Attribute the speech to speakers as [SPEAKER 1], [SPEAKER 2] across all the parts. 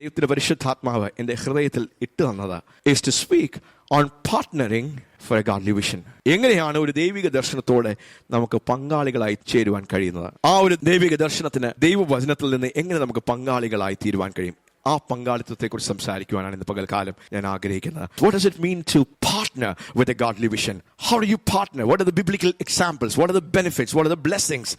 [SPEAKER 1] ദൈവത്തിന്റെ പരിശുദ്ധാത്മാവ് എൻ്റെ ഹൃദയത്തിൽ ഇട്ട് തന്നത് is to speak on partnering for a godly vision. എങ്ങനെയാണ് ഒരു ദൈവിക ദർശനത്തോടെ നമുക്ക് പങ്കാളികളായി ചേരുവാൻ കഴിയുന്നത്? ആ ഒരു ദൈവിക ദർശനത്തിന് ദൈവവചനത്തിൽ നിന്ന് എങ്ങനെ നമുക്ക് പങ്കാളികളായി തീരുവാൻ കഴിയും? ആ പങ്കാളിത്തത്തെ കുറിച്ച് സംസാരിക്കുവാനാണ് ഇന്ന് പകൽക്കാലം ഞാൻ ആഗ്രഹിക്കുന്നത്. What does it mean to partner with a godly vision? How do you partner? What are the biblical examples? What are the benefits? What are the blessings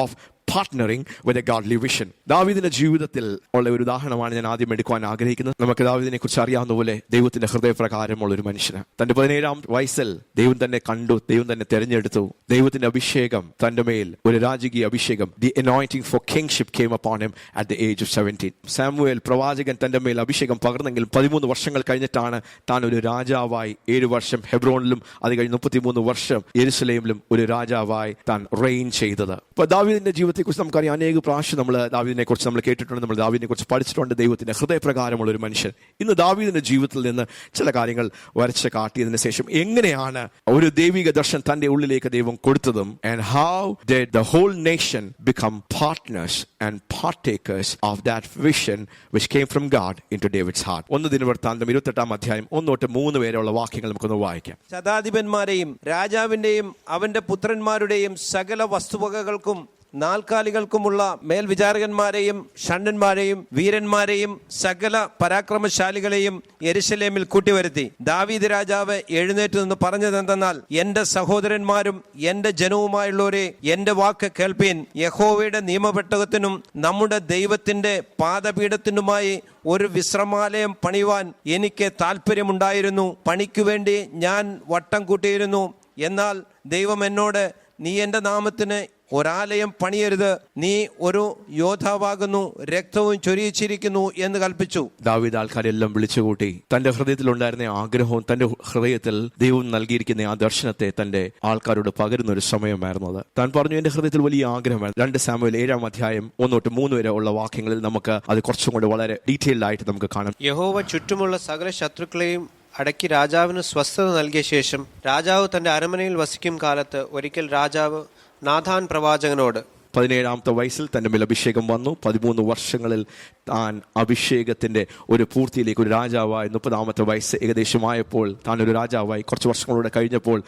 [SPEAKER 1] of partnering with a godly vision? ദാവീദിന്റെ ജീവിതത്തിൽ ഉള്ള ഒരു ഉദാഹരണമാണ് ഞാൻ ആദ്യം എടുക്കുവാൻ ആഗ്രഹിക്കുന്നത്. നമുക്ക് ദാവീദിനെ കുറിച്ച് അറിയാവുന്ന പോലെ ദൈവത്തിന്റെ ഹൃദയപ്രകാരമുള്ള ഒരു മനുഷ്യന് തന്റെ 17-ാം വയസ്സിൽ ദൈവം തന്നെ കണ്ടു, ദൈവം തന്നെ തെരഞ്ഞെടുത്തു. ദൈവത്തിന്റെ അഭിഷേകം തന്റെ മേൽ, ഒരു രാജകീയ അഭിഷേകം, the anointing for kingship came upon him at the age of 17. Samuel പ്രവാചകൻ തന്റെ മേൽ അഭിഷേകം പകർന്നെങ്കിലും 13 വർഷങ്ങൾ കഴിഞ്ഞിട്ടാണ് താൻ ഒരു രാജാവായി 7 വർഷം ഹെബ്രോണിലും അത് കഴിഞ്ഞ് 33 വർഷം യെരുശലേമിലും ഒരു രാജാവായി താൻ റെയിൻ ചെയ്തത്. അപ്പൊ ദാവീദിന്റെ ജീവിതത്തെ കുറിച്ച് നമുക്കറിയാം. അനേക പ്രാവശ്യം നമ്മൾ ദാവീദിനെ കുറിച്ച് നമ്മൾ കേട്ടിട്ടുണ്ട്, നമ്മൾ ദാവീദിനെ കുറിച്ച് പഠിച്ചിട്ടുണ്ട്. ദൈവത്തിന്റെ ഹൃദയപ്രകാരമുള്ള ഒരു മനുഷ്യൻ. ഇന്ന് ദാവീദിന്റെ ജീവിതത്തിൽ നിന്ന് ചില കാര്യങ്ങൾ വരച്ച് കാട്ടിയതിനു ശേഷം എങ്ങനെയാണ് ഒരു ദൈവിക ദർശനം തന്റെ ഉള്ളിലേക്ക് ദൈവം കൊടുത്തതും and how did the whole nation become partners and partakers of that vision which came from God into David's heart. 1 ദിനവൃത്താന്തം 28-ാം അധ്യായം 1-3 വരെയുള്ള വാക്യങ്ങൾ നമുക്കൊന്ന് വായിക്കാം.
[SPEAKER 2] ശതാധിപന്മാരെയും രാജാവിന്റെയും അവന്റെ പുത്രന്മാരുടെയും സകല വസ്തുവകകൾക്കും നാൽക്കാലികൾക്കുമുള്ള മേൽവിചാരകന്മാരെയും ഷണ്ഡന്മാരെയും വീരന്മാരെയും സകല പരാക്രമശാലികളെയും യെരുശലേമിൽ കൂട്ടിവരുത്തി. ദാവീദ് രാജാവ് എഴുന്നേറ്റ് നിന്ന് പറഞ്ഞതെന്തെന്നാൽ, എന്റെ സഹോദരന്മാരും എന്റെ ജനവുമായുള്ളവരെ, എന്റെ വാക്ക് കേൾപ്പീൻ. യഹോവയുടെ നിയമപെട്ടകത്തിനും നമ്മുടെ ദൈവത്തിന്റെ പാദപീഠത്തിനുമായി ഒരു വിശ്രമാലയം പണിയുവാൻ എനിക്ക് താല്പര്യമുണ്ടായിരുന്നു. പണിക്കു വേണ്ടി ഞാൻ വട്ടം കൂട്ടിയിരുന്നു. എന്നാൽ ദൈവം എന്നോട്, നീ എന്റെ നാമത്തിന് ഒരാലയം പണിയരുത്, നീ ഒരു യോദ്ധാവാകുന്നു, രക്തവും ചൊരിയിച്ചിരിക്കുന്നു എന്ന് കൽപ്പിച്ചു.
[SPEAKER 1] ദാവീദ് ആൾക്കാരെല്ലാം വിളിച്ചുകൂട്ടി തന്റെ ഹൃദയത്തിലുണ്ടായിരുന്ന ആഗ്രഹവും തന്റെ ഹൃദയത്തിൽ ദൈവം നൽകിയിരിക്കുന്ന ആ ദർശനത്തെ തന്റെ ആൾക്കാരോട് പകരുന്ന ഒരു സമയമായിരുന്നത്. താൻ പറഞ്ഞു, എന്റെ ഹൃദയത്തിൽ വലിയ ആഗ്രഹമാണ്. 2 സാമുവേൽ 7-ാം അധ്യായം 1-3 വരെ ഉള്ള വാക്യങ്ങളിൽ നമുക്ക് അത് കുറച്ചും കൂടി വളരെ ഡീറ്റെയിൽഡ് ആയിട്ട് നമുക്ക് കാണാം.
[SPEAKER 3] യഹോവ ചുറ്റുമുള്ള സകല ശത്രുക്കളെയും അടക്കി രാജാവിന് സ്വസ്ഥത നൽകിയ ശേഷം രാജാവ് തന്റെ അരമനയിൽ വസിക്കും കാലത്ത് ഒരിക്കൽ രാജാവ് നാഥാൻ പ്രവാചകനോട്
[SPEAKER 1] 17-ാമത്തെ വയസ്സിൽ തന്റെ മേൽ അഭിഷേകം വന്നു. 13 വർഷങ്ങളിൽ താൻ അഭിഷേകത്തിന്റെ ഒരു പൂർത്തിയിലേക്ക് ഒരു രാജാവായി 30-ാമത്തെ വയസ്സ് ഏകദേശമായപ്പോൾ താൻ ഒരു രാജാവായി. കുറച്ച് വർഷങ്ങളൂടെ കഴിഞ്ഞപ്പോൾ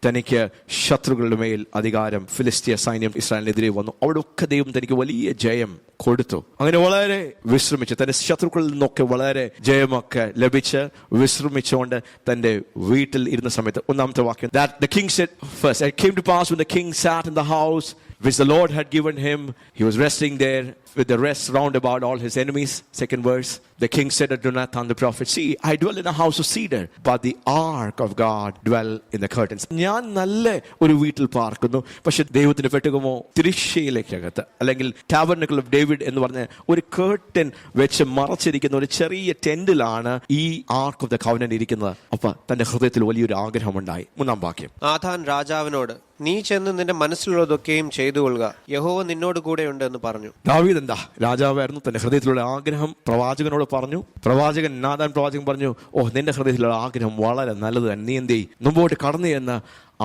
[SPEAKER 1] തനിക്ക് ശത്രുക്കളുടെ മേൽ അധികാരം, ഫിലിസ്തീയ സൈന്യം ഇസ്രായേലിനെതിരെ വന്നു. അവിടെ ഒക്കെ ദൈവം തനിക്ക് വലിയ ജയം കൊടുത്തു. അങ്ങനെ വളരെ വിശ്രമിച്ച് തന്റെ ശത്രുക്കളിൽ നിന്നൊക്കെ വളരെ ജയമൊക്കെ ലഭിച്ച് വിശ്രമിച്ചുകൊണ്ട് തന്റെ വീട്ടിൽ ഇരുന്ന സമയത്ത് 1-ാമത്തെ വാക്യം, that the king said first, it came to pass when the king sat in the house which the Lord had given him, he was resting there with the rest round about all his enemies. Second verse, the king said to Jonathan the prophet, see, I dwell in a house of cedar, but the ark of God dwell in the curtains. ഞാൻ നല്ല ഒരു വീട്ടിൽ പാർക്കുന്നു, പക്ഷെ ദൈവത്തിന്റെ പെട്ടകമോ തിരശ്ശീലയ്ക്കകത്ത്, അല്ലെങ്കിൽ ടാബർനക്കിൾ of David എന്ന് പറഞ്ഞ ഒരു കേർട്ടൻ വെച്ച് മറച്ചിരിക്കുന്ന ഒരു ചെറിയ ടെന്റിലാണ് ഈ ആർക്ക് ഓഫ് ദ കവനന്റ് ഇരിക്കുന്നത്. അപ്പൊ തന്റെ ഹൃദയത്തിൽ വലിയൊരു ആഗ്രഹമുണ്ടായി. 3-ാം വാക്യം,
[SPEAKER 3] നാഥാൻ രാജാവിനോട്, നീ ചെന്ന് നിന്റെ മനസ്സിലുള്ളതൊക്കെയും ചെയ്തു കൊള്ളുക, യഹോവ നിന്നോട് കൂടെ ഉണ്ട് എന്ന് പറഞ്ഞു.
[SPEAKER 1] ദാവീദ് എന്താ രാജാവായിരുന്നു, തന്റെ ഹൃദയത്തിലുള്ള ആഗ്രഹം പ്രവാചകനോട് പറഞ്ഞു. നാഥാൻ പ്രവാചകൻ പറഞ്ഞു, നിന്റെ ഹൃദയത്തിലുള്ള ആഗ്രഹം വളരെ നല്ലത് തന്നെ, നീ എന്തേ മുമ്പോട്ട് കടന്നു എന്ന്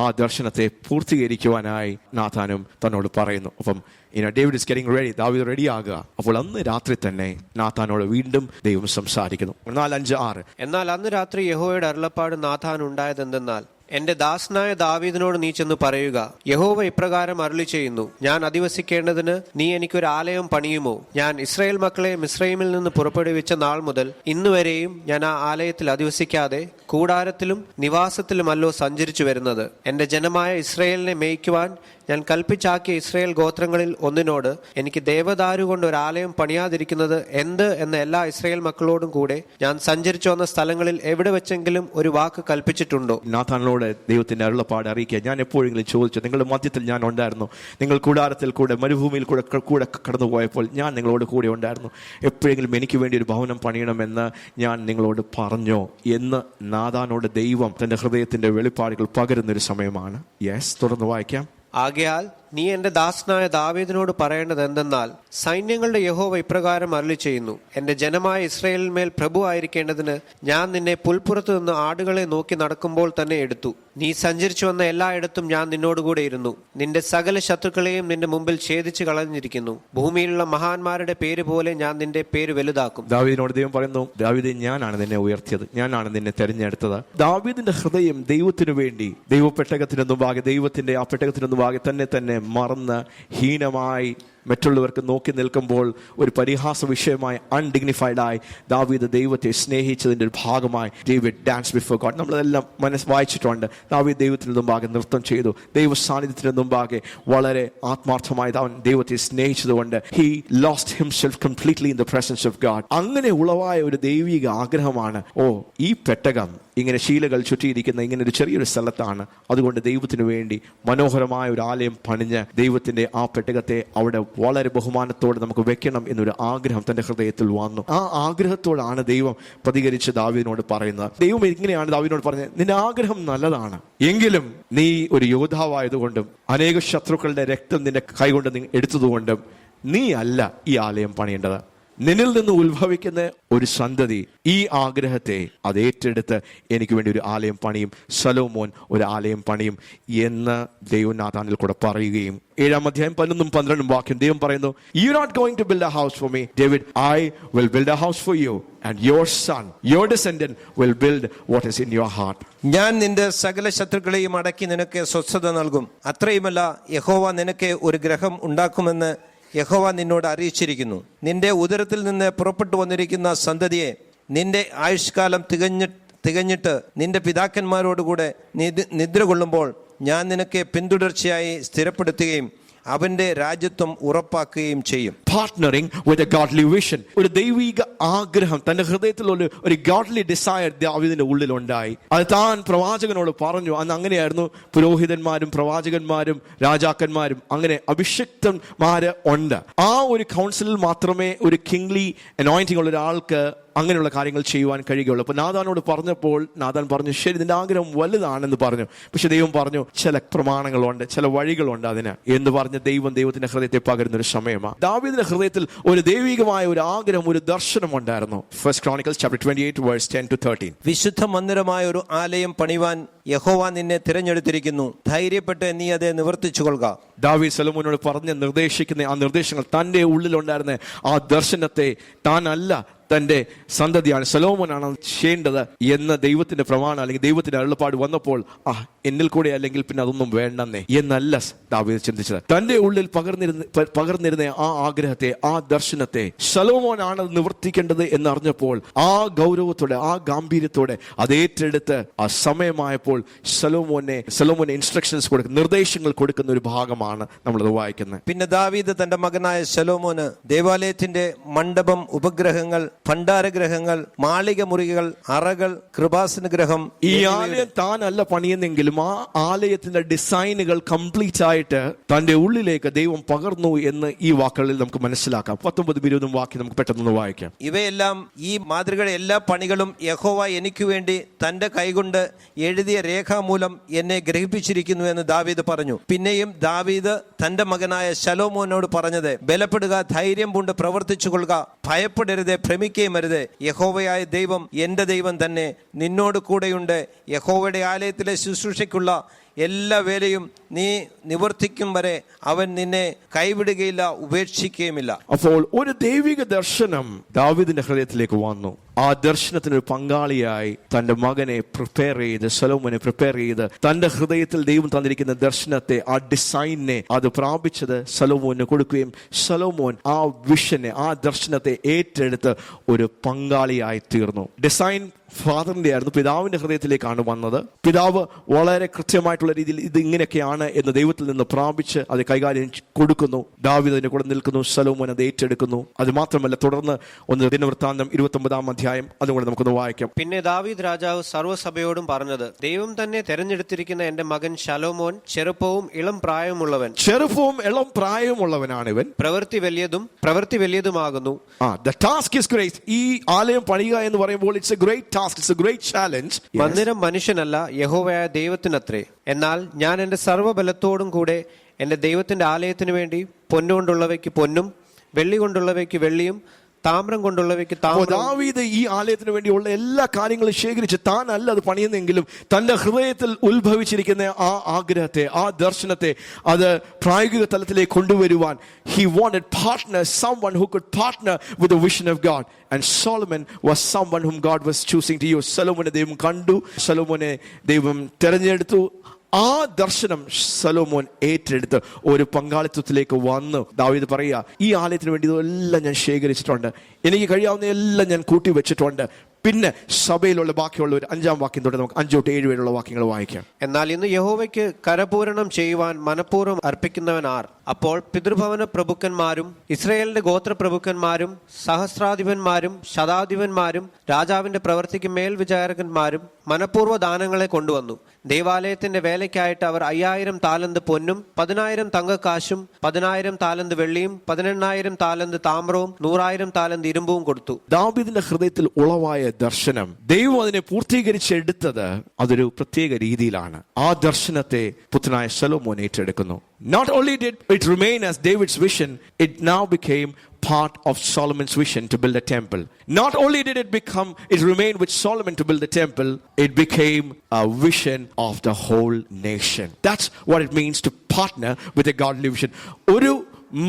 [SPEAKER 1] ആ ദർശനത്തെ പൂർത്തീകരിക്കുവാനായി നാഥാനും തന്നോട് പറയുന്നു. അപ്പം ഡേവിഡ് ഇസ് ഗെറ്റിംഗ് റെഡി, ദാവീദ് റെഡി ആകുക. അപ്പോൾ അന്ന് രാത്രി തന്നെ നാഥാനോട് വീണ്ടും ദൈവം സംസാരിക്കുന്നു. 4, 5, 6.
[SPEAKER 3] എന്നാൽ അന്ന് രാത്രി യഹോവയുടെ അരുളപ്പാട് നാഥാൻ ഉണ്ടായതെന്തെന്നാൽ, എന്റെ ദാസനായ ദാവീദിനോട് നീ ചെന്ന് പറയുക, യഹോവ ഇപ്രകാരം അരുളി ചെയ്യുന്നു, ഞാൻ അധിവസിക്കേണ്ടതിന് നീ എനിക്കൊരു ആലയം പണിയുമോ? ഞാൻ ഇസ്രായേൽ മക്കളെ മിസ്രയീമിൽ നിന്ന് പുറപ്പെടുവിച്ച നാൾ മുതൽ ഇന്നുവരെയും ഞാൻ ആ ആലയത്തിൽ അധിവസിക്കാതെ കൂടാരത്തിലും നിവാസത്തിലുമല്ലോ സഞ്ചരിച്ചു വരുന്നത്. എന്റെ ജനമായ ഇസ്രായേലിനെ മേയ്ക്കുവാൻ ഞാൻ കൽപ്പിച്ചാക്കിയ ഇസ്രായേൽ ഗോത്രങ്ങളിൽ ഒന്നിനോട് എനിക്ക് ദേവദാരു കൊണ്ട് ഒരു ആലയം പണിയാതിരിക്കുന്നത് എന്ത് എന്ന എല്ലാ ഇസ്രായേൽ മക്കളോടും കൂടെ ഞാൻ സഞ്ചരിച്ചു വന്ന സ്ഥലങ്ങളിൽ എവിടെ വെച്ചെങ്കിലും ഒരു വാക്ക് കൽപ്പിച്ചിട്ടുണ്ടോ?
[SPEAKER 1] നാഥാനോട് ദൈവത്തിന്റെ അരുളപ്പാട് അറിയിക്കുക. ഞാൻ എപ്പോഴെങ്കിലും ചോദിച്ചു, നിങ്ങളുടെ മധ്യത്തിൽ ഞാൻ ഉണ്ടായിരുന്നു, നിങ്ങൾ കൂടാരത്തിൽ കൂടെ മരുഭൂമിയിൽ കൂടെ കടന്നു പോയപ്പോൾ ഞാൻ നിങ്ങളോട് കൂടെ ഉണ്ടായിരുന്നു, എപ്പോഴെങ്കിലും എനിക്ക് വേണ്ടി ഒരു ഭവനം പണിയണമെന്ന് ഞാൻ നിങ്ങളോട് പറഞ്ഞോ എന്ന് നാഥാനോട് ദൈവം തന്റെ ഹൃദയത്തിന്റെ വെളിപ്പാടുകൾ പകരുന്നൊരു സമയമാണ്. യെസ്, തുടർന്ന് വായിക്കാം.
[SPEAKER 3] ആകയാൽ നീ എന്റെ ദാസനായ ദാവീദിനോട് പറയേണ്ടത് എന്തെന്നാൽ, സൈന്യങ്ങളുടെ യഹോവ ഇപ്രകാരം അരുളി ചെയ്യുന്നു, എന്റെ ജനമായ ഇസ്രായേലിന്മേൽ പ്രഭു ആയിരിക്കേണ്ടതിന് ഞാൻ നിന്നെ പുൽപ്പുറത്തു നിന്ന് ആടുകളെ നോക്കി നടക്കുമ്പോൾ തന്നെ എടുത്തു. നീ സഞ്ചരിച്ചു വന്ന എല്ലായിടത്തും ഞാൻ നിന്നോടുകൂടെ ഇരുന്നു. നിന്റെ സകല ശത്രുക്കളെയും നിന്റെ മുമ്പിൽ ഛേദിച്ചു കളഞ്ഞിരിക്കുന്നു. ഭൂമിയിലുള്ള മഹാന്മാരുടെ പേര് പോലെ ഞാൻ നിന്റെ പേര് വലുതാക്കും.
[SPEAKER 1] ദാവീദിനോട് ദൈവം പറയുന്നു, ദാവീദ്, ഞാനാണ് നിന്നെ ഉയർത്തിയത്, ഞാനാണ് നിന്നെ തെരഞ്ഞെടുത്തത്. ദാവീദിന്റെ ഹൃദയം ദൈവത്തിനു വേണ്ടി, ദൈവപ്പെട്ടകത്തിന് മുമ്പാകെ, ദൈവത്തിന്റെ ആ പെട്ടകത്തിന് മുമ്പാകെ തന്നെ മറന്ന് ഹീനമായി മറ്റുള്ളവർക്ക് നോക്കി നിൽക്കുമ്പോൾ ഒരു പരിഹാസ വിഷയമായി അൺഡിഗ്നിഫൈഡായി ദാവീദ് ദൈവത്തെ സ്നേഹിച്ചതിന്റെ ഒരു ഭാഗമായി ഡേവിഡ് ഡാൻസ് ബിഫോർ ഗോഡ്. നമ്മളതെല്ലാം വായിച്ചിട്ടുണ്ട്. ദാവീദ് ദൈവത്തിന് മുമ്പാകെ നൃത്തം ചെയ്തു. ദൈവ സാന്നിധ്യത്തിന് മുമ്പാകെ വളരെ ആത്മാർത്ഥമായി അവൻ ദൈവത്തെ സ്നേഹിച്ചതുകൊണ്ട് he lost himself completely in the presence of God. അങ്ങനെ ഉളവായ ഒരു ദൈവിക ആഗ്രഹമാണ്, ഈ പെട്ടകം ഇങ്ങനെ ശീലകൾ ചുറ്റിയിരിക്കുന്ന ഇങ്ങനെ ഒരു ചെറിയൊരു സ്ഥലത്താണ്, അതുകൊണ്ട് ദൈവത്തിനു വേണ്ടി മനോഹരമായ ഒരു ആലയം പണിഞ്ഞ് ദൈവത്തിന്റെ ആ പെട്ടകത്തെ അവിടെ വളരെ ബഹുമാനത്തോടെ നമുക്ക് വെക്കണം എന്നൊരു ആഗ്രഹം തന്റെ ഹൃദയത്തിൽ വന്നു. ആ ആഗ്രഹത്തോടാണ് ദൈവം പ്രതികരിച്ച് ദാവീദിനോട് പറയുന്നത്. ദൈവം ഇങ്ങനെയാണ് ദാവീദിനോട് പറഞ്ഞത്, നിന്റെ ആഗ്രഹം നല്ലതാണ്, എങ്കിലും നീ ഒരു യോദ്ധാവായതുകൊണ്ടും അനേക ശത്രുക്കളുടെ രക്തം നിന്റെ കൈകൊണ്ട് എടുത്തതുകൊണ്ടും നീ അല്ല ഈ ആലയം പണിയേണ്ടത്. നിന്നിൽ നിന്ന് ഉത്ഭവിക്കുന്ന ഒരു സന്തതി ഈ ആഗ്രഹത്തെ അത് ഏറ്റെടുത്ത് എനിക്ക് വേണ്ടി ഒരു ആലയം പണിയും, ശലോമോൻ ഒരു ആലയം പണിയും എന്ന് ദൈവം നാഥാനിൽ കൂടെ പറയുകയും 7-ാം അധ്യായം 11-12 വാക്യം ദൈവം പറയുന്നു, you not going to build a house for me David, I will build a house for you and your son, your descendant will build what is in your heart.
[SPEAKER 2] ഞാൻ നിന്റെ സകല ശത്രുക്കളെയും അടക്കി നിനക്ക് സ്വസ്ഥത നൽകും. അത്രയുമല്ല, യഹോവ നിനക്ക് ഒരു ഗൃഹം ഉണ്ടാക്കുമെന്ന് യഹോവ നിന്നോട് അറിയിച്ചിരിക്കുന്നു. നിന്റെ ഉദരത്തിൽ നിന്ന് പുറപ്പെട്ടു വന്നിരിക്കുന്ന സന്തതിയെ നിന്റെ ആയുഷ്കാലം തികഞ്ഞിട്ട് നിന്റെ പിതാക്കന്മാരോടുകൂടെ നിദ്ര കൊള്ളുമ്പോൾ ഞാൻ നിനക്ക് പിന്തുടർച്ചയായി സ്ഥിരപ്പെടുത്തുകയും അവന്റെ രാജ്യത്വം ഉറപ്പാക്കുകയും ചെയ്യും.
[SPEAKER 1] Partnering with a godly vision. ഒരു ദൈവിക ആഗ്രഹം തന്റെ ഹൃദയത്തിലുള്ള ഒരു godly desire ദാവീദിന്റെ ഉള്ളിലുണ്ടായി. അത് താൻ പ്രവാചകനോട് പറഞ്ഞു. അന്ന് അങ്ങനെയായിരുന്നു, പുരോഹിതന്മാരും പ്രവാചകന്മാരും രാജാക്കന്മാരും അങ്ങനെ അഭിഷിക്തന്മാര് ഉണ്ട്. ആ ഒരു കൗൺസിലിൽ മാത്രമേ ഒരു കിങ്ലി അനോയിന്റിംഗ് ഉള്ള ഒരാൾക്ക് അങ്ങനെയുള്ള കാര്യങ്ങൾ ചെയ്യുവാൻ കഴിയുകയുള്ളൂ. അപ്പൊ നാഥാനോട് പറഞ്ഞപ്പോൾ നാഥാൻ പറഞ്ഞു, ശരി, നിന്റെ ആഗ്രഹം വലുതാണെന്ന് പറഞ്ഞു. പക്ഷെ ദൈവം പറഞ്ഞു, ചില പ്രമാണങ്ങളുണ്ട്, ചില വഴികളുണ്ട് അതിന് എന്ന് പറഞ്ഞ് ദൈവത്തിന്റെ ഹൃദയത്തെ പകരുന്ന ഒരു സമയമാണ്. ദാവീദിന്റെ ഹൃദയത്തിൽ ഒരു ദൈവികമായ ഒരു ആഗ്രഹം, ഒരു ദർശനം ഉണ്ടായിരുന്നു. 1 Chronicles chapter 28 verse 10-13.
[SPEAKER 2] വിശുദ്ധ മന്ദിരമായ ഒരു ആലയം പണിവാൻ യഹോവ നിന്നെ തിരഞ്ഞെടുത്തിരിക്കുന്നു. ധൈര്യപ്പെട്ട് നീ അത് നിവർത്തിച്ചു കൊള്ളുക.
[SPEAKER 1] ദാവീദ് ശലോമോനോട് പറഞ്ഞ് നിർദ്ദേശിക്കുന്ന ആ നിർദ്ദേശങ്ങൾ, തന്റെ ഉള്ളിലുണ്ടായിരുന്ന ആ ദർശനത്തെ താനല്ല തന്റെ സന്തതിയാണ്, ശലോമോനാണ് ചെയ്യേണ്ടത് എന്ന് ദൈവത്തിന്റെ പ്രമാണം അല്ലെങ്കിൽ ദൈവത്തിന്റെ അരുളപ്പാട് വന്നപ്പോൾ എന്നിൽ കൂടെ അല്ലെങ്കിൽ പിന്നെ അതൊന്നും വേണ്ടെന്നേ എന്നല്ല ദാവീദ് ചിന്തിച്ചത്. തന്റെ ഉള്ളിൽ പകർന്നിരുന്ന ആ ആഗ്രഹത്തെ, ആ ദർശനത്തെ ശലോമോനാണ് നിവർത്തിക്കേണ്ടത് എന്നറിഞ്ഞപ്പോൾ ആ ഗൗരവത്തോടെ, ആ ഗാംഭീര്യത്തോടെ അത് ഏറ്റെടുത്ത് ആ സമയമായപ്പോൾ ശലോമോനെ ഇൻസ്ട്രക്ഷൻസ് കൊടുക്കുന്ന, നിർദ്ദേശങ്ങൾ കൊടുക്കുന്ന ഒരു ഭാഗമാണ് നമ്മളത് വായിക്കുന്നത്.
[SPEAKER 2] പിന്നെ ദാവീദ് തന്റെ മകനായ ശലോമോന് ദേവാലയത്തിന്റെ മണ്ഡപം, ഉപഗ്രഹങ്ങൾ, ഭണ്ഡാരഗ്രഹങ്ങൾ, മാളിക മുറികൾ, അറകൾ, കൃപാസന ഗ്രഹം,
[SPEAKER 1] ഈ ആലയം താനല്ല പണിയുന്നെങ്കിലും ആ ആലയത്തിന്റെ ഡിസൈനുകൾ കംപ്ലീറ്റ് ആയിട്ട് തന്റെ ഉള്ളിലേക്ക് ദൈവം പകർന്നു എന്ന് ഈ വാക്കുകളിൽ നമുക്ക് മനസ്സിലാക്കാം. 19-20 വാക്യം നമുക്ക് പെട്ടെന്ന് വായിക്കാം.
[SPEAKER 2] ഇവയെല്ലാം, ഈ മാതൃകയുടെ എല്ലാ പണികളും യഹോവ എനിക്ക് വേണ്ടി തന്റെ കൈകൊണ്ട് എഴുതിയ രേഖാമൂലം എന്നെ ഗ്രഹിപ്പിച്ചിരിക്കുന്നു എന്ന് ദാവീദ് പറഞ്ഞു. പിന്നെയും ദാവീദ് തന്റെ മകനായ ശലോമോനോട് പറഞ്ഞത്, ബലപ്പെടുക, ധൈര്യം പൂണ്ട് പ്രവർത്തിച്ചു കൊള്ളുക, ഭയപ്പെടരുത്, ഭ്രമിക്കുകയും അരുത്. യഹോവയായ ദൈവം എന്റെ ദൈവം തന്നെ, നിന്നോട് കൂടെയുണ്ട്. യഹോവയുടെ ആലയത്തിലെ ശുശ്രൂഷയ്ക്കുള്ള എല്ലാ വേലയും നീ നിവർത്തിക്കും വരെ അവൻ നിന്നെ കൈവിടുകയില്ല, ഉപേക്ഷിക്കുകയുമില്ല.
[SPEAKER 1] അപ്പോൾ ഒരു ദൈവിക ദർശനം ദാവീദിന്റെ ഹൃദയത്തിലേക്ക് വന്നു. ആ ദർശനത്തിനൊരു പങ്കാളിയായി തന്റെ മകനെ പ്രിപ്പയർ ചെയ്ത്, ശലോമോനെ പ്രിപ്പയർ ചെയ്ത്, തന്റെ ഹൃദയത്തിൽ ദൈവം തന്നിരിക്കുന്ന ദർശനത്തെ, ആ ഡിസൈനെ അത് പ്രാപിച്ചത് ശലോമോന് കൊടുക്കുകയും ശലോമോൻ ആ വിഷനെ, ആ ദർശനത്തെ ഏറ്റെടുത്ത് ഒരു പങ്കാളിയായി തീർന്നു. ഡിസൈൻ ഫാദറിന്റെ ആയിരുന്നു, പിതാവിന്റെ ഹൃദയത്തിലേക്കാണ് വന്നത്. പിതാവ് വളരെ കൃത്യമായിട്ടുള്ള രീതിയിൽ ഇത് ഇങ്ങനെയൊക്കെയാണ് എന്ന് ദൈവത്തിൽ നിന്ന് പ്രാപിച്ച് അത് കൈകാര്യം കൊടുക്കുന്നു. ദാവീദ് അതിന്റെ കൂടെ നിൽക്കുന്നു, ശലോമോൻ അത് ഏറ്റെടുക്കുന്നു. അത് മാത്രമല്ല, തുടർന്ന് 1 ദിനവൃത്താന്തം 29-ാം അധ്യായം അതുകൊണ്ട് നമുക്കൊന്ന് വായിക്കാം.
[SPEAKER 3] പിന്നെ ദാവീദ് രാജാവ് സർവ്വസഭയോടും പറഞ്ഞത്, ദൈവം തന്നെ തെരഞ്ഞെടുത്തിരിക്കുന്ന എന്റെ മകൻ ശലോമോൻ ചെറുപ്പവും ഇളം പ്രായവുമുള്ളവനാണ് ഇവൻ. പ്രവൃത്തി വലിയതുമാകുന്നു.
[SPEAKER 1] The task is great. ഈ ആലയം പണിയുക എന്ന് പറയുമ്പോൾ it's a great task, it's a great challenge.
[SPEAKER 3] മന്ദിരം മനുഷ്യനല്ല, യഹോവയായ ദൈവത്തിനത്രേ. എന്നാൽ ഞാൻ എന്റെ സർവ്വബലത്തോടും കൂടെ എന്റെ ദൈവത്തിന്റെ ആലയത്തിന് വേണ്ടി പൊന്നുകൊണ്ടുള്ളവയ്ക്ക് പൊന്നും, വെള്ളി കൊണ്ടുള്ളവയ്ക്ക് വെള്ളിയും, താമ്രം കൊണ്ടുള്ളവയ്ക്ക് താമ്രം.
[SPEAKER 1] ദാവീദ് ഈ ആലയത്തിന് വേണ്ടിയുള്ള എല്ലാ കാര്യങ്ങളും ശേഖരിച്ച് താനല്ല അത് പണിയുന്നെങ്കിലും തന്റെ ഹൃദയത്തിൽ ഉത്ഭവിച്ചിരിക്കുന്ന ആ ആഗ്രഹത്തെ, ആ ദർശനത്തെ അത് പ്രായോഗിക തലത്തിലേക്ക് കൊണ്ടുവരുവാൻ he wanted partner, someone who could partner with the vision of God, and Solomon was someone whom God was choosing to use. സലോമോനെ ദൈവം കണ്ടു, സലോമോനെ ദൈവം തെരഞ്ഞെടുത്തു. ആ ദർശനം സലോമോൻ ഏറ്റെടുത്ത് ഒരു പങ്കാളിത്തത്തിലേക്ക് വന്നു. ദാവീദ് പറയുക, ഈ ആലയത്തിന് വേണ്ടി ഇതെല്ലാം ഞാൻ ശേഖരിച്ചിട്ടുണ്ട്, എനിക്ക് കഴിയാവുന്ന എല്ലാം ഞാൻ കൂട്ടി വെച്ചിട്ടുണ്ട്. പിന്നെ സഭയിലുള്ള ബാക്കിയുള്ള ഒരു 5-ാം വാക്യം തൊട്ട് നമുക്ക് 5 തൊട്ട് 7 വരെയുള്ള വാക്യങ്ങൾ വായിക്കാം.
[SPEAKER 3] എന്നാൽ ഇന്ന് യഹോവയ്ക്ക് കരപൂരണം ചെയ്യുവാൻ മനഃപൂർവ്വം അർപ്പിക്കുന്നവൻ ആർ? അപ്പോൾ പിതൃഭവന പ്രഭുക്കന്മാരും ഇസ്രായേലിന്റെ ഗോത്രപ്രഭുക്കന്മാരും സഹസ്രാധിപന്മാരും ശതാധിപന്മാരും രാജാവിന്റെ പ്രവൃത്തിക്ക് മേൽവിചാരകന്മാരും മനഃപൂർവ്വ ദാനങ്ങളെ കൊണ്ടുവന്നു. ദൈവാലയത്തിന്റെ വേലയ്ക്കായിട്ട് അവർ 5000 താലന്ത് പൊന്നും 10,000 തങ്കക്കാശും 10,000 താലന്ത് വെള്ളിയും 18,000 താലന്ത് താമ്രവും 100,000 താലന്ത് ഇരുമ്പും കൊടുത്തു.
[SPEAKER 1] ദാവീദിന്റെ ഹൃദയത്തിൽ ഉളവായ ദർശനം ദൈവം അതിനെ പൂർത്തീകരിച്ചെടുത്തത് അതൊരു പ്രത്യേക രീതിയിലാണ്. ആ ദർശനത്തെ പുത്രനായ സലോമോൻ ഏറ്റെടുക്കുന്നു. Not only did it remain as David's vision, it now became part of Solomon's vision to build a temple. Not only did it remain with Solomon to build the temple, it became a vision of the whole nation. That's what it means to partner with a godly vision. ഒരു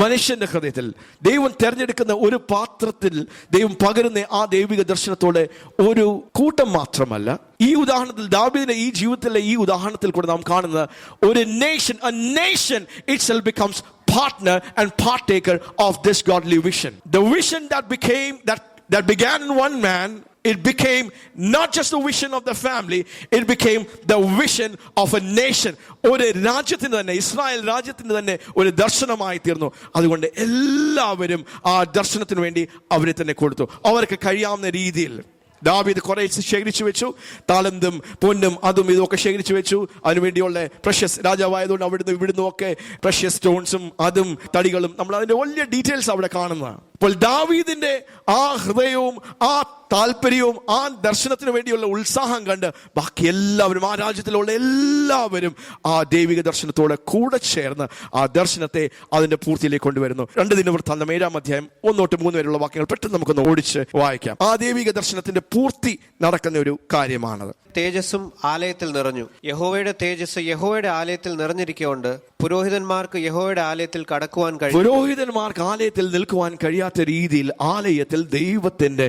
[SPEAKER 1] മനുഷ്യന്റെ ഹൃദയത്തിൽ ദൈവം തെരഞ്ഞെടുക്കുന്ന ഒരു പാത്രത്തിൽ ദൈവം പകരുന്ന ആ ദൈവിക ദർശനത്തോടെ ഒരു കൂട്ടം മാത്രമല്ല, ഈ ഉദാഹരണത്തിൽ ദാവീദിന്റെ ഈ ജീവിതത്തിലെ ഈ ഉദാഹരണത്തിൽ കൂടെ നാം കാണുന്നത് ഒരു a nation itself becomes partner and partaker of this godly vision. The vision that began in one man, it became not just the vision of the family, it became the vision of a nation. ഒരു രാജ്യത്തിന് തന്നെ, Israel രാജ്യത്തിന് തന്നെ ഒരു ദർശനമായി തീർന്നു. അതുകൊണ്ട് എല്ലാവരും ആ ദർശനത്തിന് വേണ്ടി അവരെ തന്നെ കൊടുത്തു, അവർക്ക് കഴിയാവുന്ന രീതിയിൽ. ദാവീദ് കുറെ ശേഖരിച്ചു വെച്ചു, താലന്തും പൊന്നും അതും ഇതൊക്കെ ശേഖരിച്ചു വെച്ചു. അതിനുവേണ്ടിയുള്ള പ്രഷ്യസ് രാജാവായതുകൊണ്ട് അവിടുന്ന് ഇവിടുന്ന് ഒക്കെ പ്രഷ്യസ് സ്റ്റോൺസും അതും തടികളും നമ്മൾ അതിന്റെ വലിയ ഡീറ്റെയിൽസ് അവിടെ കാണുന്നതാണ്. അപ്പോൾ ദാവീദിന്റെ ആ ഹൃദയവും ആ താല്പര്യവും ആ ദർശനത്തിന് വേണ്ടിയുള്ള ഉത്സാഹം കണ്ട് ബാക്കി എല്ലാവരും, ആ രാജ്യത്തിലുള്ള എല്ലാവരും ആ ദൈവിക ദർശനത്തോടെ കൂടെ ചേർന്ന് ആ ദർശനത്തെ അതിന്റെ പൂർത്തിയിലേക്ക് കൊണ്ടുവരുന്നു. 2 ദിനവൃത്താന്തം 7-ാം അധ്യായം 1 തൊട്ട് 3 വരെയുള്ള വാക്യങ്ങൾ പെട്ടെന്ന് നമുക്കൊന്ന് ഓടിച്ച് വായിക്കാം. ആ ദൈവിക ദർശനത്തിന്റെ പൂർത്തി നടക്കുന്ന ഒരു കാര്യമാണത്.
[SPEAKER 3] തേജസ്സും ആലയത്തിൽ നിറഞ്ഞു. യഹോവയുടെ തേജസ് യഹോവയുടെ ആലയത്തിൽ നിറഞ്ഞിരിക്കൊണ്ട് പുരോഹിതന്മാർക്ക് യഹോവയുടെ ആലയത്തിൽ കടക്കുവാൻ കഴിയും.
[SPEAKER 1] പുരോഹിതന്മാർക്ക് ആലയത്തിൽ നിൽക്കുവാൻ കഴിയാത്ത രീതിയിൽ ആലയത്തിൽ ദൈവത്തിന്റെ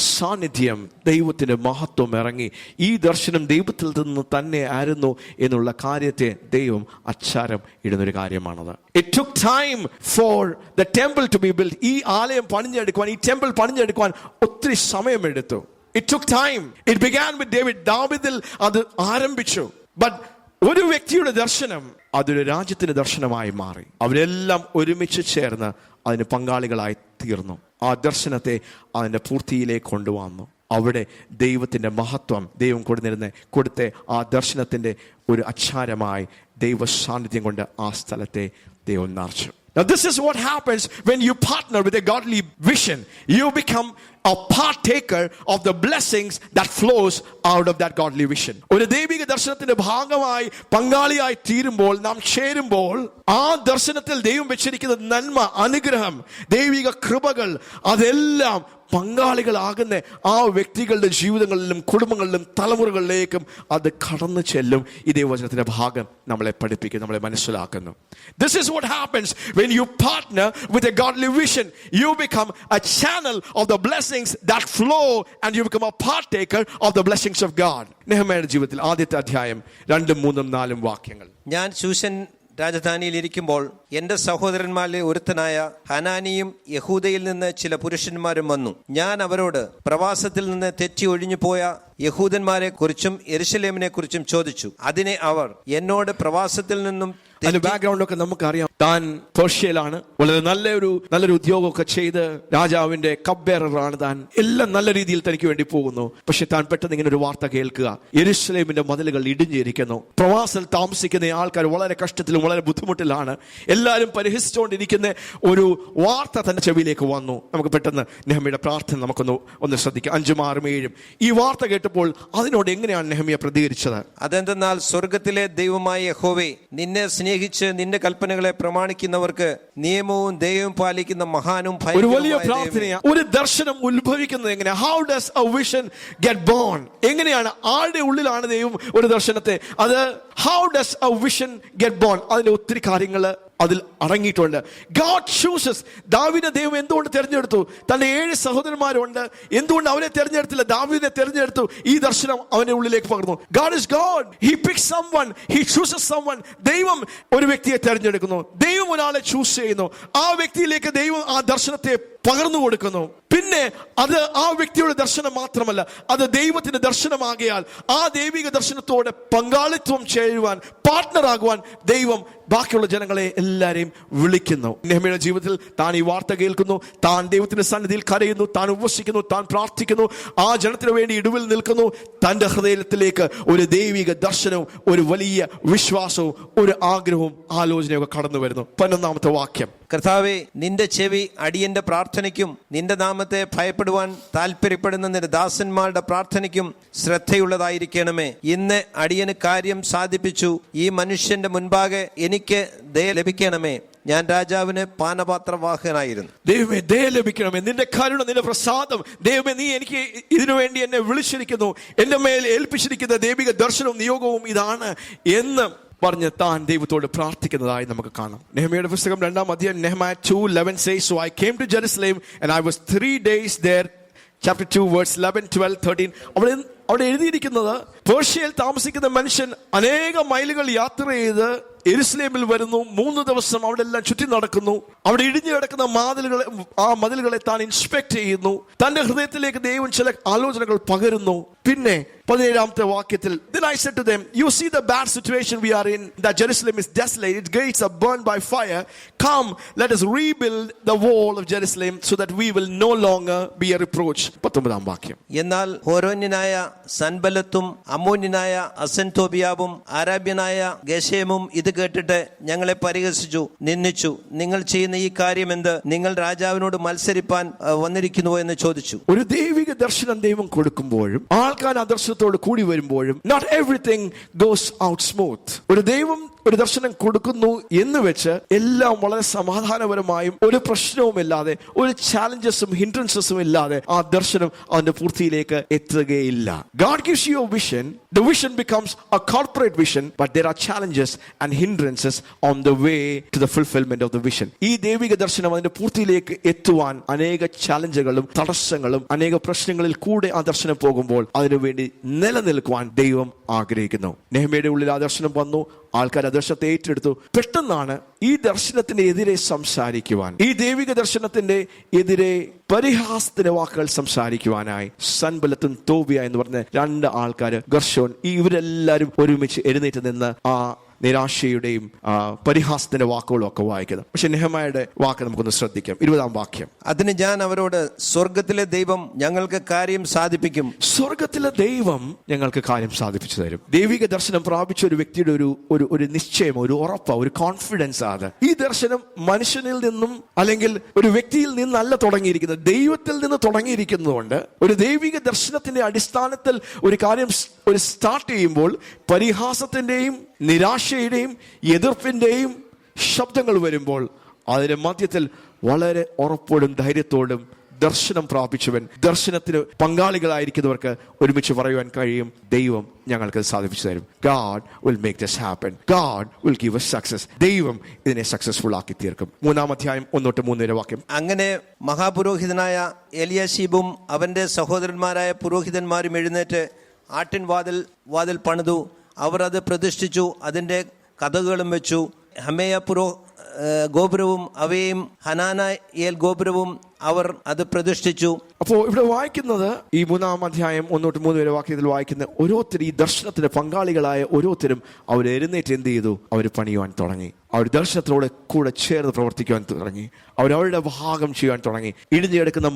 [SPEAKER 1] സാന്നിധ്യം, ദൈവത്തിന്റെ മഹത്വം ഇറങ്ങി. ഈ ദർശനം ദൈവത്തിൽ നിന്ന് തന്നെ ആയിരുന്നു എന്നുള്ള കാര്യത്തെ ദൈവം അച്ചാരം ഇടുന്നൊരു കാര്യമാണത്. It took time for the temple to be built. ഈ ആലയം പണിഞ്ഞെടുക്കുവാൻ, ഈ ടെമ്പിൾ പണിഞ്ഞെടുക്കുവാൻ ഒത്തിരി സമയമെടുത്തു. It took time. It began with David. ദാവീദിൽ അത് ആരംഭിച്ചു. But ഒരു വ്യക്തിയുടെ ദർശനം അതൊരു രാജ്യത്തിന്റെ ദർശനമായി മാറി. അവരെല്ലാം ഒരുമിച്ച് ചേർന്ന് അതിന് പങ്കാളികളായി തീർന്നു. ആ ദർശനത്തെ അതിന്റെ പൂർത്തിയിലേക്ക് കൊണ്ടുവന്നു. അവിടെ ദൈവത്തിന്റെ മഹത്വം ദൈവം കൊടുത്ത ആ ദർശനത്തിന്റെ ഒരു അച്ചാരമായി ദൈവ സാന്നിധ്യം കൊണ്ട് ആ സ്ഥലത്തെ ദൈവം നിറച്ചു. Now this is what happens when you partner with a godly vision. You become a partaker of the blessings that flows out of that godly vision. ഒരു ദൈവിക ദർശനത്തിന്റെ ഭാഗമായി പങ്കാളിയായി തീരുമ്പോൾ, നാം ചേരുമ്പോൾ, ആ ദർശനത്തിൽ ദൈവം വെച്ചിരിക്കുന്ന നന്മ, അനുഗ്രഹം, ദൈവിക കൃപകൾ അതെല്ലാം പങ്കാളികളാകുന്ന ആ വ്യക്തികളുടെ ജീവിതങ്ങളിലും കുടുംബങ്ങളിലും തലമുറകളിലേക്കും അത് കടന്നു ചെല്ലും. ഇതേ വചനത്തിന്റെ ഭാഗം നമ്മളെ പഠിപ്പിക്കും, നമ്മളെ മനസ്സിലാക്കുന്നു. This is what happens when you partner with a godly vision. You become a channel of the blessings that flow and you become a partaker of the blessings of God. നെഹെമ്യായുടെ ജീവിതത്തിൽ ആദ്യത്തെ അധ്യായം 2, 3, 4 വാക്യങ്ങൾ.
[SPEAKER 2] ഞാൻ ശൂശൻ രാജധാനിയിൽ ഇരിക്കുമ്പോൾ എന്റെ സഹോദരന്മാരിലെ ഒരുത്തനായ ഹനാനിയും യഹൂദയിൽ നിന്ന് ചില പുരുഷന്മാരും വന്നു. ഞാൻ അവരോട് പ്രവാസത്തിൽ നിന്ന് തെറ്റി ഒഴിഞ്ഞു പോയ യഹൂദന്മാരെ കുറിച്ചും യെരുശലേമിനെ കുറിച്ചും ചോദിച്ചു. അതിനെ അവർ എന്നോട് പ്രവാസത്തിൽ നിന്നും,
[SPEAKER 1] അതിന്റെ ബാക്ക്ഗ്രൗണ്ടൊക്കെ നമുക്കറിയാം. താൻ പേർഷ്യയിലാണ്, വളരെ നല്ലൊരു ഉദ്യോഗമൊക്കെ ചെയ്ത് രാജാവിന്റെ കപ്പ് ബെയറാണ് താൻ. എല്ലാം നല്ല രീതിയിൽ തനിക്ക് വേണ്ടി പോകുന്നു. പക്ഷെ താൻ പെട്ടെന്ന് ഇങ്ങനെ ഒരു വാർത്ത കേൾക്കുക, യെരുശലേമിന്റെ മതിലുകൾ ഇടിഞ്ഞിരിക്കുന്നു. പ്രവാസത്തിൽ താമസിക്കുന്ന ആൾക്കാർ വളരെ കഷ്ടത്തിലും വളരെ ബുദ്ധിമുട്ടിലാണ്. എല്ലാവരും പരിഹസിച്ചുകൊണ്ടിരിക്കുന്ന ഒരു വാർത്ത തന്റെ ചെവിയിലേക്ക് വന്നു. നമുക്ക് പെട്ടെന്ന് നെഹമ്യയുടെ പ്രാർത്ഥന നമുക്കൊന്ന് ശ്രദ്ധിക്കാം. 5, 6, 7 ഈ വാർത്ത കേട്ടപ്പോൾ അതിനോട് എങ്ങനെയാണ് നെഹമ്യ പ്രതികരിച്ചത്?
[SPEAKER 2] അതെന്തെന്നാൽ, സ്വർഗത്തിലെ ദൈവമായ യഹോവേ, നിന്നെ സ്നേഹിച്ച് നിന്റെ കൽപ്പനകളെ പ്രമാണിക്കുന്നവർക്ക് നിയമവും ദയവും പാലിക്കുന്ന മഹാനും
[SPEAKER 1] ഒരു വലിയ
[SPEAKER 2] ഭയങ്കരവുമായ ദൈവമേ.
[SPEAKER 1] പ്രാർത്ഥനയാണ്. ഒരു ദർശനം ഉത്ഭവിക്കുന്നത് എങ്ങനെ? How does a vision get born? എങ്ങനെയാണ്, ആരുടെ ഉള്ളിലാണ് ദൈവം ഒരു ദർശനത്തെ, അത് how does a vision get born? അതിന്റെ ഒത്തിരി കാര്യങ്ങൾ അതിൽ അടങ്ങിയിട്ടുണ്ട്. God chooses. ദാവീദിനെ ദൈവം എന്തുകൊണ്ട് തെരഞ്ഞെടുത്തു? തന്റെ 7 സഹോദരന്മാരുണ്ട്, എന്തുകൊണ്ട് അവനെ തെരഞ്ഞെടുത്തില്ല? ദാവീദിനെ തെരഞ്ഞെടുത്തു. ഈ ദർശനം അവന്റെ ഉള്ളിലേക്ക് പകർന്നു. God is God. He picks someone. He chooses someone. ദൈവം ഒരു വ്യക്തിയെ തെരഞ്ഞെടുക്കുന്നു, ദൈവം ഒരാളെ ചൂസ് ചെയ്യുന്നു, ആ വ്യക്തിയിലേക്ക് ദൈവം ആ ദർശനത്തെ പകർന്നു കൊടുക്കുന്നു. പിന്നെ അത് ആ വ്യക്തിയുടെ ദർശനം മാത്രമല്ല, അത് ദൈവത്തിന്റെ ദർശനമാകിയാൽ ആ ദൈവിക ദർശനത്തോടെ പങ്കാളിത്വം ചെയ്യുവാൻ, പാർട്ട്ണർ ആകുവാൻ ദൈവം ബാക്കിയുള്ള ജനങ്ങളെ എല്ലാരെയും വിളിക്കുന്നു. നെഹമ്യായുടെ ജീവിതത്തിൽ താൻ ഈ വാർത്ത കേൾക്കുന്നു, താൻ ദൈവത്തിന്റെ സന്നിധിയിൽ കരയുന്നു, താൻ ഉപവസിക്കുന്നു, താൻ പ്രാർത്ഥിക്കുന്നു, ആ ജനത്തിന് വേണ്ടി ഇടുവിൽ നിൽക്കുന്നു. തന്റെ ഹൃദയത്തിലേക്ക് ഒരു ദൈവിക ദർശനവും ഒരു വലിയ വിശ്വാസവും ഒരു ആഗ്രഹവും ആലോചനയും ഒക്കെ കടന്നു വരുന്നു. 11ാമത്തെ വാക്യം.
[SPEAKER 2] കർത്താവേ, നിന്റെ ചെവി അടിയന്റെ പ്രാർത്ഥനയ്ക്കും നിന്റെ നാമത്തെ ഭയപ്പെടുവാൻ താല്പര്യപ്പെടുന്ന നിന്റെ ദാസന്മാരുടെ പ്രാർത്ഥനയ്ക്കും ശ്രദ്ധയുള്ളതായിരിക്കണമേ. ഇന്ന് അടിയന് കാര്യം സാധിപ്പിച്ചു, ഈ മനുഷ്യന്റെ മുൻപാകെ എനിക്ക് ദയ ലഭിക്കണമേ. ഞാൻ രാജാവിന് പാനപാത്രവാഹകനായിരുന്നു.
[SPEAKER 1] ദൈവമേ, ദയ ലഭിക്കണമേ, നിന്റെ കരുണ, നിന്റെ പ്രസാദം. ദൈവമേ, നീ എനിക്ക് ഇതിനു വേണ്ടി എന്നെ വിളിച്ചിരിക്കുന്നു, എന്റെ മേൽ ഏൽപ്പിച്ചിരിക്കുന്ന ദൈവിക ദർശനവും നിയോഗവും ഇതാണ് എന്ന് പറഞ്ഞ് താൻ ദൈവത്തോട് പ്രാർത്ഥിക്കുന്നതായി നമുക്ക് കാണാം. നെഹമ്യയുടെ പുസ്തകം 2-ാം അധ്യായം Nehemiah 2:11 says, so I came to Jerusalem and I was 3 days there. Chapter 2 verse 11, 12, 13. അവിടെ എഴുതിയിരിക്കുന്നത്, പേർഷ്യയിൽ താമസിക്കുന്ന മനുഷ്യൻ അനേക മൈലുകൾ യാത്ര ചെയ്ത് യെരുശലേമിൽ വരുന്നു. 3 ദിവസം അവിടെ എല്ലാം ചുറ്റി നടക്കുന്നു. അവിടെ ഇടിഞ്ഞു കിടക്കുന്ന മതിലുകളെ താൻ ഇൻസ്പെക്ട് ചെയ്യുന്നു. തന്റെ ഹൃദയത്തിലേക്ക് ദൈവം ചില ആലോചനകൾ പകരുന്നു. പിന്നെ 17ാമത്തെ വാക്യത്തിൽ, then I said to them, you see the bad situation we are in, that Jerusalem is desolate, its gates are burned by fire. Come, let us rebuild the wall of Jerusalem so that we will no longer be a reproach. 19ാം വാക്യം.
[SPEAKER 2] എന്നാൽ ഹോരോന്യനായ സൻബല്ലത്തും അമ്മോന്യനായ അസൻതോബിയാവും അരാബ്യനായ ഗശേമും ഇത് കേട്ടിട്ട് ഞങ്ങളെ പരിഹസിച്ചു, നിന്ദിച്ചു. നിങ്ങൾ ചെയ്യുന്ന ഈ കാര്യം എന്ത്? നിങ്ങൾ രാജാവിനോട് മത്സരിപ്പാൻ വന്നിരിക്കുന്നുവോ എന്ന് ചോദിച്ചു.
[SPEAKER 1] ഒരു ദൈവിക ദർശനം ദൈവം കൊടുക്കുമ്പോഴും ആൾക്കാർ ആ ദർശനത്തോട് കൂടി വരുമ്പോഴും not everything goes out smooth. ഒരു ദൈവം ഒരു ദർശനം കൊടുക്കുന്നു എന്ന് വെച്ച് എല്ലാം വളരെ സമാധാനപരമായും ഒരു പ്രശ്നവുമില്ലാതെ, ഒരു ചാലഞ്ചസും ഹിൻഡ്രൻസസും ഇല്ലാതെ ആ ദർശനം അതിന്റെ പൂർത്തിയിലേക്ക് എത്തുകയില്ല. God gives you a vision. The vision becomes a corporate vision, but there are challenges and hindrances on the way to the fulfillment of the vision. ഈ ദൈവിക ദർശനം അതിന്റെ പൂർത്തിയിലേക്ക് എത്തുവാൻ അനേക ചാലഞ്ചുകളും തടസ്സങ്ങളും അനേക പ്രശ്നങ്ങളിൽ കൂടെ ആ ദർശനം പോകുമ്പോൾ അതിനുവേണ്ടി നിലനിൽക്കുവാൻ ദൈവം ആഗ്രഹിക്കുന്നു. നെഹമ്യയുടെ ഉള്ളിൽ ആ ദർശനം വന്നു, ആൾക്കാർ ആ ദർശനത്തെ ഏറ്റെടുത്തു. പെട്ടെന്നാണ് ഈ ദർശനത്തിന്റെ എതിരെ സംസാരിക്കുവാൻ, ഈ ദൈവിക ദർശനത്തിന്റെ എതിരെ പരിഹാസത്തിന്റെ വാക്കുകൾ സംസാരിക്കുവാനായി സൻബല്ലത്തും തോബിയ എന്ന് പറഞ്ഞ 2 ആൾക്കാർ, ഗർശോൻ, ഇവരെല്ലാരും ഒരുമിച്ച് എഴുന്നേറ്റ് നിന്ന് ആ നിരാശയുടെയും പരിഹാസത്തിന്റെ വാക്കുകളും ഒക്കെ വായിക്കുന്നത്. പക്ഷെ നെഹമ്യായുടെ വാക്ക് നമുക്കൊന്ന് ശ്രദ്ധിക്കാം. 20ാം വാക്യം.
[SPEAKER 2] അതിന് ഞാൻ അവരോട്, സ്വർഗത്തിലെ ദൈവം ഞങ്ങൾക്ക് കാര്യം സാധിപ്പിക്കും.
[SPEAKER 1] സ്വർഗത്തിലെ ദൈവം ഞങ്ങൾക്ക് കാര്യം സാധിപ്പിച്ചു തരും. ദൈവിക ദർശനം പ്രാപിച്ച ഒരു വ്യക്തിയുടെ ഒരു നിശ്ചയം, ഒരു ഉറപ്പ്, ഒരു കോൺഫിഡൻസ് ആണ്. ഈ ദർശനം മനുഷ്യനിൽ നിന്നും അല്ലെങ്കിൽ ഒരു വ്യക്തിയിൽ നിന്നല്ല തുടങ്ങിയിരിക്കുന്നത്, ദൈവത്തിൽ നിന്ന് തുടങ്ങിയിരിക്കുന്നതുകൊണ്ട് ഒരു ദൈവിക ദർശനത്തിന്റെ അടിസ്ഥാനത്തിൽ ഒരു കാര്യം സ്റ്റാർട്ട് ചെയ്യുമ്പോൾ പരിഹാസത്തിന്റെയും നിരാശയുടെയും എതിർപ്പിന്റെയും ശബ്ദങ്ങൾ വരുമ്പോൾ അതിന്റെ മധ്യത്തിൽ വളരെ ഉറപ്പോടും ധൈര്യത്തോടും ദർശനം പ്രാപിച്ചവൻ, ദർശനത്തിന് പങ്കാളികളായിരിക്കുന്നവർക്ക് ഒരുമിച്ച് പറയുവാൻ കഴിയും, ദൈവം ഞങ്ങൾക്ക് സാധിപ്പിച്ചു തരും. God will make this happen. God will give us success. ദൈവം ഇതിനെ സക്സസ്ഫുൾ ആക്കി തീർക്കും. 3-ാം അധ്യായം 1-3 വരെ വാക്യം.
[SPEAKER 2] അങ്ങനെ മഹാപുരോഹിതനായ എലിയാശീബും അവന്റെ സഹോദരന്മാരായ പുരോഹിതന്മാരും എഴുന്നേറ്റ് ആട്ടിൻ വാതിൽ പണിതു. അവർ അത് പ്രതിഷ്ഠിച്ചു, അതിന്റെ കഥകളും വെച്ചു. ഹമേയ ഗോപുരവും അവയും ഹനാനയേൽ ഗോപുരവും അവർ അത് പ്രതിഷ്ഠിച്ചു.
[SPEAKER 1] അപ്പോൾ ഇവിടെ വായിക്കുന്നത്, ഈ 3-ാം അധ്യായം 1-3 വരെ വാക്യത്തിൽ വായിക്കുന്ന ഓരോരുത്തരും, ഈ ദർശനത്തിന്റെ പങ്കാളികളായ ഓരോരുത്തരും അവർ എഴുന്നേറ്റ് എന്ത് ചെയ്തു? അവർ പണിയുവാൻ തുടങ്ങി. അവർ ദർശനത്തോടെ കൂടെ ചേർന്ന് പ്രവർത്തിക്കുവാൻ തുടങ്ങി. അവരവരുടെ ഭാഗം ചെയ്യാൻ തുടങ്ങി. ഇടിഞ്ഞെടുക്കുന്ന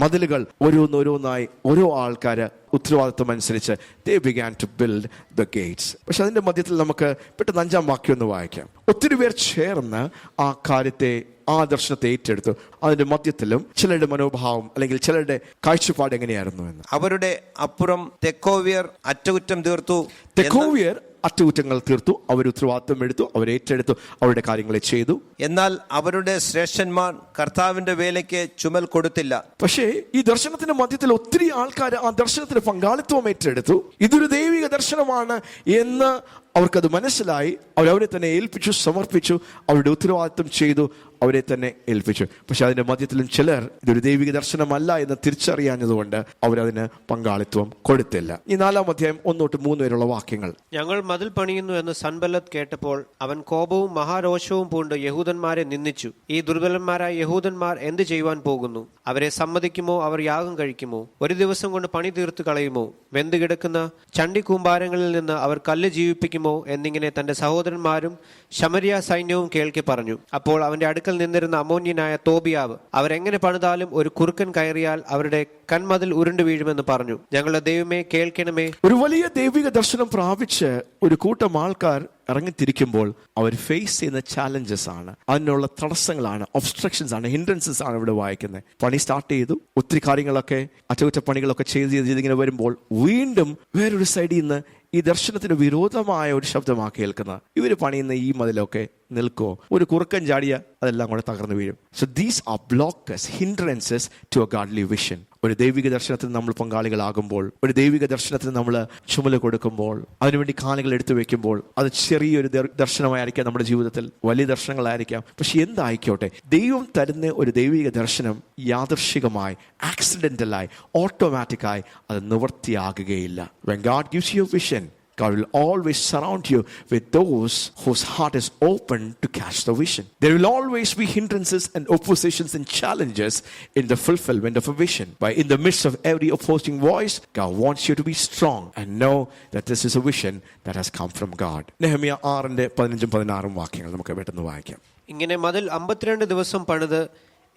[SPEAKER 1] മതിലുകൾ ഓരോന്നായി ഓരോ ആൾക്കാര് ഉത്തരവാദിത്വം അനുസരിച്ച് they began to build the gates. പക്ഷെ അതിന്റെ മധ്യത്തിൽ നമുക്ക് പെട്ടെന്ന് 5-ാം വാക്യം ഒന്ന് വായിക്കാം. ഒത്തിരി പേർ ചേർന്ന് ആ കാര്യത്തെ, ആ ദർശനത്തെ ഏറ്റെടുത്തു. അതിന്റെ മധ്യത്തിലും ചിലരുടെ മനോഭാവം അല്ലെങ്കിൽ ചിലരുടെ കാഴ്ചപ്പാട് എങ്ങനെയായിരുന്നു എന്ന്.
[SPEAKER 2] അവരുടെ അപ്പുറം തെക്കോവ്യർ അറ്റകുറ്റം തീർത്തു.
[SPEAKER 1] തെക്കോവ്യർ അറ്റകുറ്റങ്ങൾ തീർത്തു, അവർ ഉത്തരവാദിത്വം എടുത്തു, അവർ ഏറ്റെടുത്തു, അവരുടെ കാര്യങ്ങളെ ചെയ്തു.
[SPEAKER 2] എന്നാൽ അവരുടെ ശ്രേഷ്ഠന്മാർ കർത്താവിന്റെ വേലയ്ക്ക് ചുമൽ കൊടുത്തില്ല.
[SPEAKER 1] പക്ഷേ ഈ ദർശനത്തിന്റെ മധ്യത്തിൽ ഒത്തിരി ആൾക്കാർ ആ ദർശനത്തിന് പങ്കാളിത്തം ഏറ്റെടുത്തു. ഇതൊരു ദൈവിക ദർശനമാണ് എന്ന് അവർക്കത് മനസ്സിലായി. അവരവരെ തന്നെ ഏൽപ്പിച്ചു, സമർപ്പിച്ചു, അവരുടെ ഉത്തരവാദിത്വം ചെയ്തു, അവരെ തന്നെ ഏൽപ്പിച്ചു. പക്ഷെ അതിന്റെ മധ്യത്തിലും ചിലർ ഇതൊരു ദൈവിക ദർശനമല്ല എന്ന് തിരിച്ചറിയാഞ്ഞതുകൊണ്ട് അവരതിന് പങ്കാളിത്വം കൊടുത്തില്ല. ഈ 4-ാം അധ്യായം 1-3 വരെയുള്ള വാക്യങ്ങൾ.
[SPEAKER 3] ഞങ്ങൾ മതിൽ പണിയുന്നു എന്ന് സൻബല്ലത്ത് കേട്ടപ്പോൾ അവൻ കോപവും മഹാരോഷവും പൂണ്ട് യഹൂദന്മാരെ നിന്ദിച്ചു. ഈ ദുർബലന്മാരായ യഹൂദന്മാർ എന്ത് ചെയ്യുവാൻ പോകുന്നു? അവരെ സമ്മതിക്കുമോ? അവർ യാഗം കഴിക്കുമോ? ഒരു ദിവസം കൊണ്ട് പണി തീർത്ത് കളയുമോ? വെന്ത് കിടക്കുന്ന ചണ്ടിക്കൂമ്പാരങ്ങളിൽ നിന്ന് അവർ കല്ല് ജീവിപ്പിക്കുമോ? എന്നിങ്ങനെ തന്റെ സഹോദരന്മാരും ശമരിയ സൈന്യവും കേൾക്കെ പറഞ്ഞു. അപ്പോൾ അവന്റെ അടുക്കൽ നിന്നിരുന്ന അമ്മോന്യനായ തോബിയാവ്, അവരെങ്ങനെ പണിതാലും ഒരു കുറുക്കൻ കയറിയാൽ അവരുടെ കൺമതിൽ ഉരുണ്ടു വീഴുമെന്ന് പറഞ്ഞു. ഞങ്ങളുടെ ദൈവമേ, കേൾക്കണമേ.
[SPEAKER 1] ഒരു വലിയ ദൈവിക ദർശനം പ്രാപിച്ച് ഒരു കൂട്ടം ആൾക്കാർ ഇറങ്ങിത്തിരിക്കുമ്പോൾ അവർ ഫേസ് ചെയ്യുന്ന ചാലഞ്ചസ് ആണ്, അതിനുള്ള തടസ്സങ്ങളാണ്, ഒബ്സ്ട്രക്ഷൻസ് ആണ്, ഹിൻഡ്രൻസസ് ആണ് ഇവിടെ വായിക്കുന്നത്. പണി സ്റ്റാർട്ട് ചെയ്തു, ഒത്തിരി കാര്യങ്ങളൊക്കെ അറ്റകുറ്റപ്പണികളൊക്കെ ചെയ്തിങ്ങനെ വരുമ്പോൾ വീണ്ടും വേറൊരു സൈഡിൽ നിന്ന് ഈ ദർശനത്തിന് വിരോധമായ ഒരു ശബ്ദമാണ് കേൾക്കുന്നത്. ഇവര് പണിയുന്ന ഈ മതിലൊക്കെ നിൽക്കോ? ഒരു കുറുക്കൻ ചാടിയ അതെല്ലാം കൂടെ തകർന്നു വീഴും. So these are blockers, hindrances to a godly vision. ഒരു ദൈവിക ദർശനത്തിന് നമ്മൾ പങ്കാളികളാകുമ്പോൾ, ഒരു ദൈവിക ദർശനത്തിന് നമ്മൾ ചുമല് കൊടുക്കുമ്പോൾ, അതിനുവേണ്ടി കാലുകൾ എടുത്തു വെക്കുമ്പോൾ, അത് ചെറിയൊരു ദർശനമായിരിക്കാം, നമ്മുടെ ജീവിതത്തിൽ വലിയ ദർശനങ്ങളായിരിക്കാം. പക്ഷെ എന്തായിക്കോട്ടെ, ദൈവം തരുന്ന ഒരു ദൈവിക ദർശനം യാദൃശികമായി, ആക്സിഡന്റലായി, ഓട്ടോമാറ്റിക്കായി അത് നിവൃത്തിയാകുകയില്ല. When God gives you a vision, God will always surround you with those whose heart is open to catch the vision. There will always be hindrances and oppositions and challenges in the fulfillment of a vision. But in the midst of every opposing voice, God wants you to be strong and know that this is a vision that has come from God. നെഹമ്യാ 6:15-16 വാക്യങ്ങൾ നമുക്ക് പെട്ടെന്ന് വായിക്കാം.
[SPEAKER 3] ഇങ്ങനെ മതിൽ 52 ദിവസം പണിത്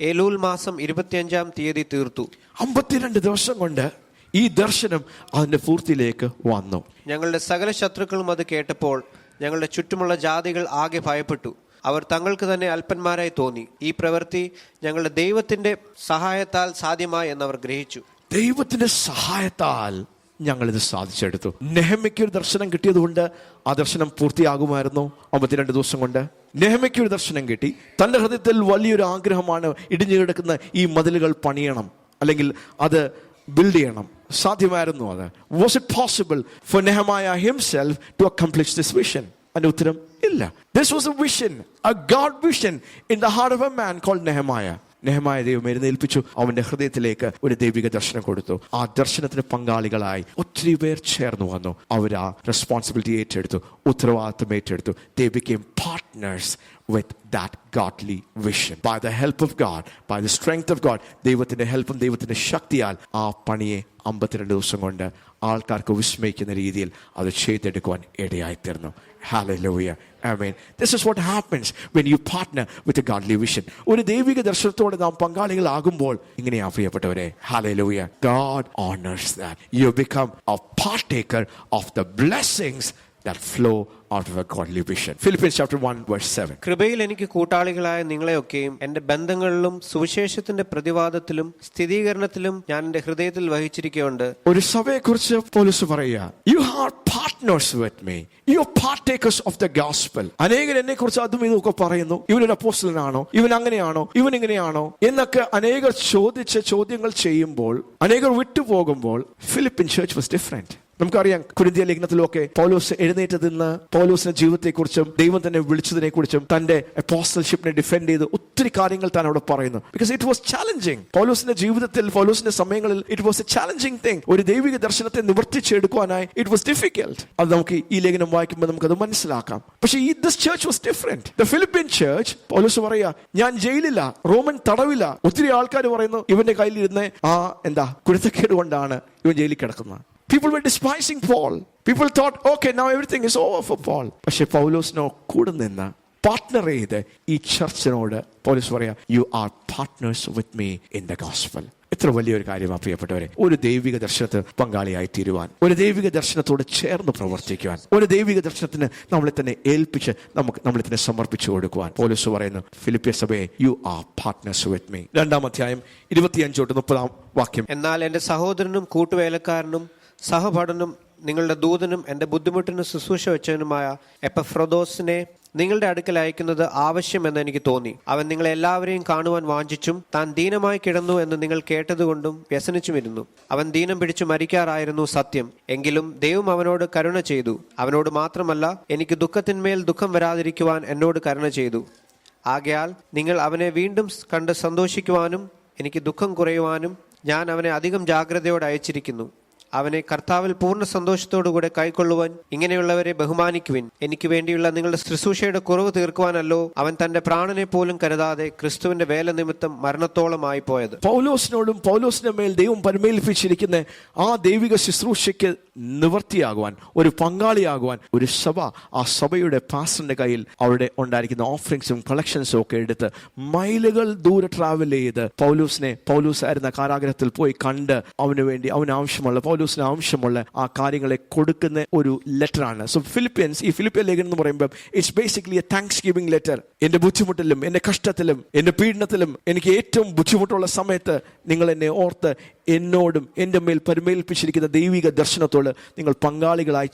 [SPEAKER 3] ഏലൂൽ മാസം 25-ാം തീയതി തീർത്തു.
[SPEAKER 1] 52 ദിവസം കൊണ്ട് ഈ ദർശനം അതിന്റെ പൂർത്തിയിലേക്ക് വന്നു.
[SPEAKER 3] ഞങ്ങളുടെ സകല ശത്രുക്കളും അത് കേട്ടപ്പോൾ ഞങ്ങളുടെ ചുറ്റുമുള്ള ജാതികൾ ആകെ ഭയപ്പെട്ടു. അവർ തങ്ങൾക്ക് തന്നെ അല്പന്മാരായി തോന്നി. ഈ പ്രവൃത്തി ഞങ്ങളുടെ ദൈവത്തിന്റെ സഹായത്താൽ സാധ്യമായി എന്നവർ ഗ്രഹിച്ചു.
[SPEAKER 1] ദൈവത്തിന്റെ സഹായത്താൽ ഞങ്ങൾ ഇത് സാധിച്ചെടുത്തു. നെഹമ്യയ്ക്ക് ഒരു ദർശനം കിട്ടിയതുകൊണ്ട് ആ ദർശനം പൂർത്തിയാകുമായിരുന്നു 52 ദിവസം കൊണ്ട്. നെഹമ്യയ്ക്ക് ഒരു ദർശനം കിട്ടി. തന്റെ ഹൃദയത്തിൽ വലിയൊരു ആഗ്രഹമാണ്, ഇടിഞ്ഞു കിടക്കുന്ന ഈ മതിലുകൾ പണിയണം, അല്ലെങ്കിൽ അത് ബിൽഡ് ചെയ്യണം. സാധ്യമായിരുന്നു അത്? Was it possible for Nehemiah himself to accomplish this vision? അതിന്റെ ഉത്തരം ഇല്ല. This was a vision, a God vision in the heart of a man called Nehemiah. Nehemiah ദൈവം എഴുന്നേൽപ്പിച്ചു, അവന്റെ ഹൃദയത്തിലേക്ക് ഒരു ദൈവിക ദർശനം കൊടുത്തു. ആ ദർശനത്തിന് പങ്കാളികളായി ഒത്തിരി പേർ ചേർന്ന് വന്നു. അവർ ആ റെസ്പോൺസിബിലിറ്റി ഏറ്റെടുത്തു, ഉത്തരവാദിത്വം ഏറ്റെടുത്തു. They became partners with that godly vision. By the help of God, by the strength of God, ദൈവത്തിന്റെ ഹെൽപ്പും ദൈവത്തിന്റെ ശക്തിയാൽ ആ പണിയെ 52 ദിവസം കൊണ്ട് ആൾക്കാർക്ക് വിസ്മയിക്കുന്ന രീതിയിൽ അത് ചെയ്തെടുക്കുവാൻ ഇടയായി തീർന്നു. Hallelujah. Amen. This is what happens when you partner with a godly vision. ഒരു ദൈവിക ദർശനത്തോടെ നാം പങ്കാളികളാകുമ്പോൾ ഇങ്ങനെയാ പ്രിയപ്പെട്ടവരെ. Hallelujah. God honors that. You become a partaker of the blessings that flow out of a godly vision. Philippians chapter 1:7.
[SPEAKER 3] കൃപയിൽ എനിക്ക് കൂട്ടാളികളായ നിങ്ങളെയൊക്കെയും എന്റെ ബന്ധങ്ങളിലും സുവിശേഷത്തിന്റെ പ്രതിവാദത്തിലും സ്ഥിരീകരണത്തിലും ഞാൻ എന്റെ ഹൃദയത്തിൽ വഹിച്ചിരിക്കുന്നുണ്ട്.
[SPEAKER 1] ഒരു സഭയെ കുറിച്ച് പൗലോസ് പറയുക, you are partners with me, you are partakers of the gospel. അനേകർ എന്നെ കുറിച്ച് അതും ഇതൊക്കെ പറയുന്നു. ഇവനൊരു അപ്പോസ്തലനാണോ, ഇവൻ അങ്ങനെയാണോ, ഇവൻ ഇങ്ങനെയാണോ എന്നൊക്കെ അനേകർ ചോദിച്ച് ചോദ്യങ്ങൾ ചെയ്യുമ്പോൾ, അനേകർ വിട്ടുപോകുമ്പോൾ, ഫിലിപ്പിൻ ചർച്ച് വാസ് ഡിഫറെന്റ്. നമുക്കറിയാം, കൊരിന്ത്യ ലേഖനത്തിലൊക്കെ പൗലോസ് എഴുന്നേറ്റ് നിന്ന് പൗലോസിന്റെ ജീവിതത്തെക്കുറിച്ചും ദൈവം തന്നെ വിളിച്ചതിനെ കുറിച്ചും തന്റെ അപ്പോസ്റ്റൽഷിപ്പിനെ ഡിഫെൻഡ് ചെയ്ത് ഒത്തിരി കാര്യങ്ങൾ താൻ അവിടെ പറയുന്നു. Because it was challenging. പൗലോസിന്റെ ജീവിതത്തിൽ, പൗലോസിന്റെ സമയങ്ങളിൽ it was A challenging thing. ഒരു ദൈവിക ദർശനത്തെ നിവർത്തിച്ചെടുക്കുവാനായി ഇറ്റ് വാസ് ഡിഫിക്കൽട്ട്. അത് നമുക്ക് ഈ ലേഖനം വായിക്കുമ്പോൾ നമുക്കത് മനസ്സിലാക്കാം. പക്ഷേ ഈ this church was different. The Philippian church, പൗലോസ് പറയാ, ഞാൻ ജയിലില്ല, റോമൻ തടവില്ല. ഒത്തിരി ആൾക്കാർ പറയുന്നു ഇവന്റെ കയ്യിലിരുന്ന് കുരുത്തക്കേട് കൊണ്ടാണ് ഇവൻ ജയിലിൽ കിടക്കുന്നത്. People were despising Paul. People thought, okay, now everything is over for Paul. പക്ഷെ പൗലോസിനോ കൂടെ നിന്ന് പാർട്ട്ണർ ചെയ്ത് ഈ ചർച്ചിനോട് പൗലോസ് പറയാ, you are partners with me in the gospel. എത്ര വലിയൊരു കാര്യമാണ് പ്രിയപ്പെട്ടവരെ. ഒരു ദൈവിക ദർശനത്തിന് പങ്കാളിയായി തീരുവാൻ, ഒരു ദൈവിക ദർശനത്തോട് ചേർന്ന് പ്രവർത്തിക്കുവാൻ, ഒരു ദൈവിക ദർശനത്തിന് നമ്മളെ തന്നെ ഏൽപ്പിച്ച് നമ്മളെ തന്നെ സമർപ്പിച്ചു കൊടുക്കുവാൻ പൗലോസ് പറയുന്നു, ഫിലിപ്പിയ സഭയെ, you are partners with me. 2-ാം അധ്യായം 25-30 വാക്യം.
[SPEAKER 3] എന്നാൽ എന്റെ സഹോദരനും കൂട്ടുവേലക്കാരനും സഹപഠനും നിങ്ങളുടെ ദൂതനും എന്റെ ബുദ്ധിമുട്ടിന് ശുശ്രൂഷ വെച്ചവനുമായ എപ്പഫ്രൊദോസിനെ നിങ്ങളുടെ അടുക്കൽ അയക്കുന്നത് ആവശ്യമെന്ന് എനിക്ക് തോന്നി. അവൻ നിങ്ങളെ എല്ലാവരെയും കാണുവാൻ വാഞ്ചിച്ചും താൻ ദീനമായി കിടന്നു എന്ന് നിങ്ങൾ കേട്ടതുകൊണ്ടും വ്യസനിച്ചുമിരുന്നു. അവൻ ദീനം പിടിച്ചു മരിക്കാറായിരുന്നു സത്യം. എങ്കിലും ദൈവം അവനോട് കരുണ ചെയ്തു. അവനോട് മാത്രമല്ല, എനിക്ക് ദുഃഖത്തിന്മേൽ ദുഃഖം വരാതിരിക്കുവാൻ എന്നോട് കരുണ ചെയ്തു. ആകയാൽ നിങ്ങൾ അവനെ വീണ്ടും കണ്ട് സന്തോഷിക്കുവാനും എനിക്ക് ദുഃഖം കുറയുവാനും ഞാൻ അവനെ അധികം ജാഗ്രതയോടെ അയച്ചിരിക്കുന്നു. അവനെ കർത്താവിൽ പൂർണ്ണ സന്തോഷത്തോടുകൂടെ കൈക്കൊള്ളുവാൻ ഇങ്ങനെയുള്ളവരെ ബഹുമാനിക്കുവിൻ. എനിക്ക് വേണ്ടിയുള്ള നിങ്ങളുടെ ശുശ്രൂഷയുടെ കുറവ് തീർക്കുവാനല്ലോ അവൻ തന്റെ പ്രാണനെ പോലും കരുതാതെ ക്രിസ്തുവിന്റെ വേല നിമിത്തം മരണത്തോളമായി പോയത്.
[SPEAKER 1] പൗലോസിനോടും പൗലോസിന്റെ മേൽ ദൈവം പരിമേൽപ്പിച്ചിരിക്കുന്ന ആ ദൈവിക ശുശ്രൂഷയ്ക്ക് നിവർത്തിയാകുവാൻ, ഒരു പങ്കാളിയാകുവാൻ ഒരു സഭ, ആ സഭയുടെ പാസ്റ്ററിന്റെ കയ്യിൽ അവിടെ ഉണ്ടായിരിക്കുന്ന ഓഫറിങ്സും കളക്ഷൻസും ഒക്കെ എടുത്ത് മൈലുകൾ ദൂരെ ട്രാവൽ ചെയ്ത് പൗലോസ് ആയിരുന്ന കാരാഗ്രഹത്തിൽ പോയി കണ്ട് അവന് വേണ്ടി പൗലോസിന് ആവശ്യമുള്ള ആ കാര്യങ്ങളെ കൊടുക്കുന്ന ഒരു ലെറ്ററാണ്. സോ ഈ ഫിലിപ്പിയൻ ലേഖനം എന്ന് പറയുമ്പോൾ it's basically A thanks giving letter. എന്റെ ബുദ്ധിമുട്ടിലും എന്റെ കഷ്ടത്തിലും എന്റെ പീഡനത്തിലും എനിക്ക് ഏറ്റവും ബുദ്ധിമുട്ടുള്ള സമയത്ത് നിങ്ങൾ എന്നെ ഓർത്ത് എന്നോടും എൻ്റെ മേൽ പരിമേൽപ്പിച്ചിരിക്കുന്ന ദൈവിക ദർശനത്തോട് നിങ്ങൾ പങ്കാളികളായി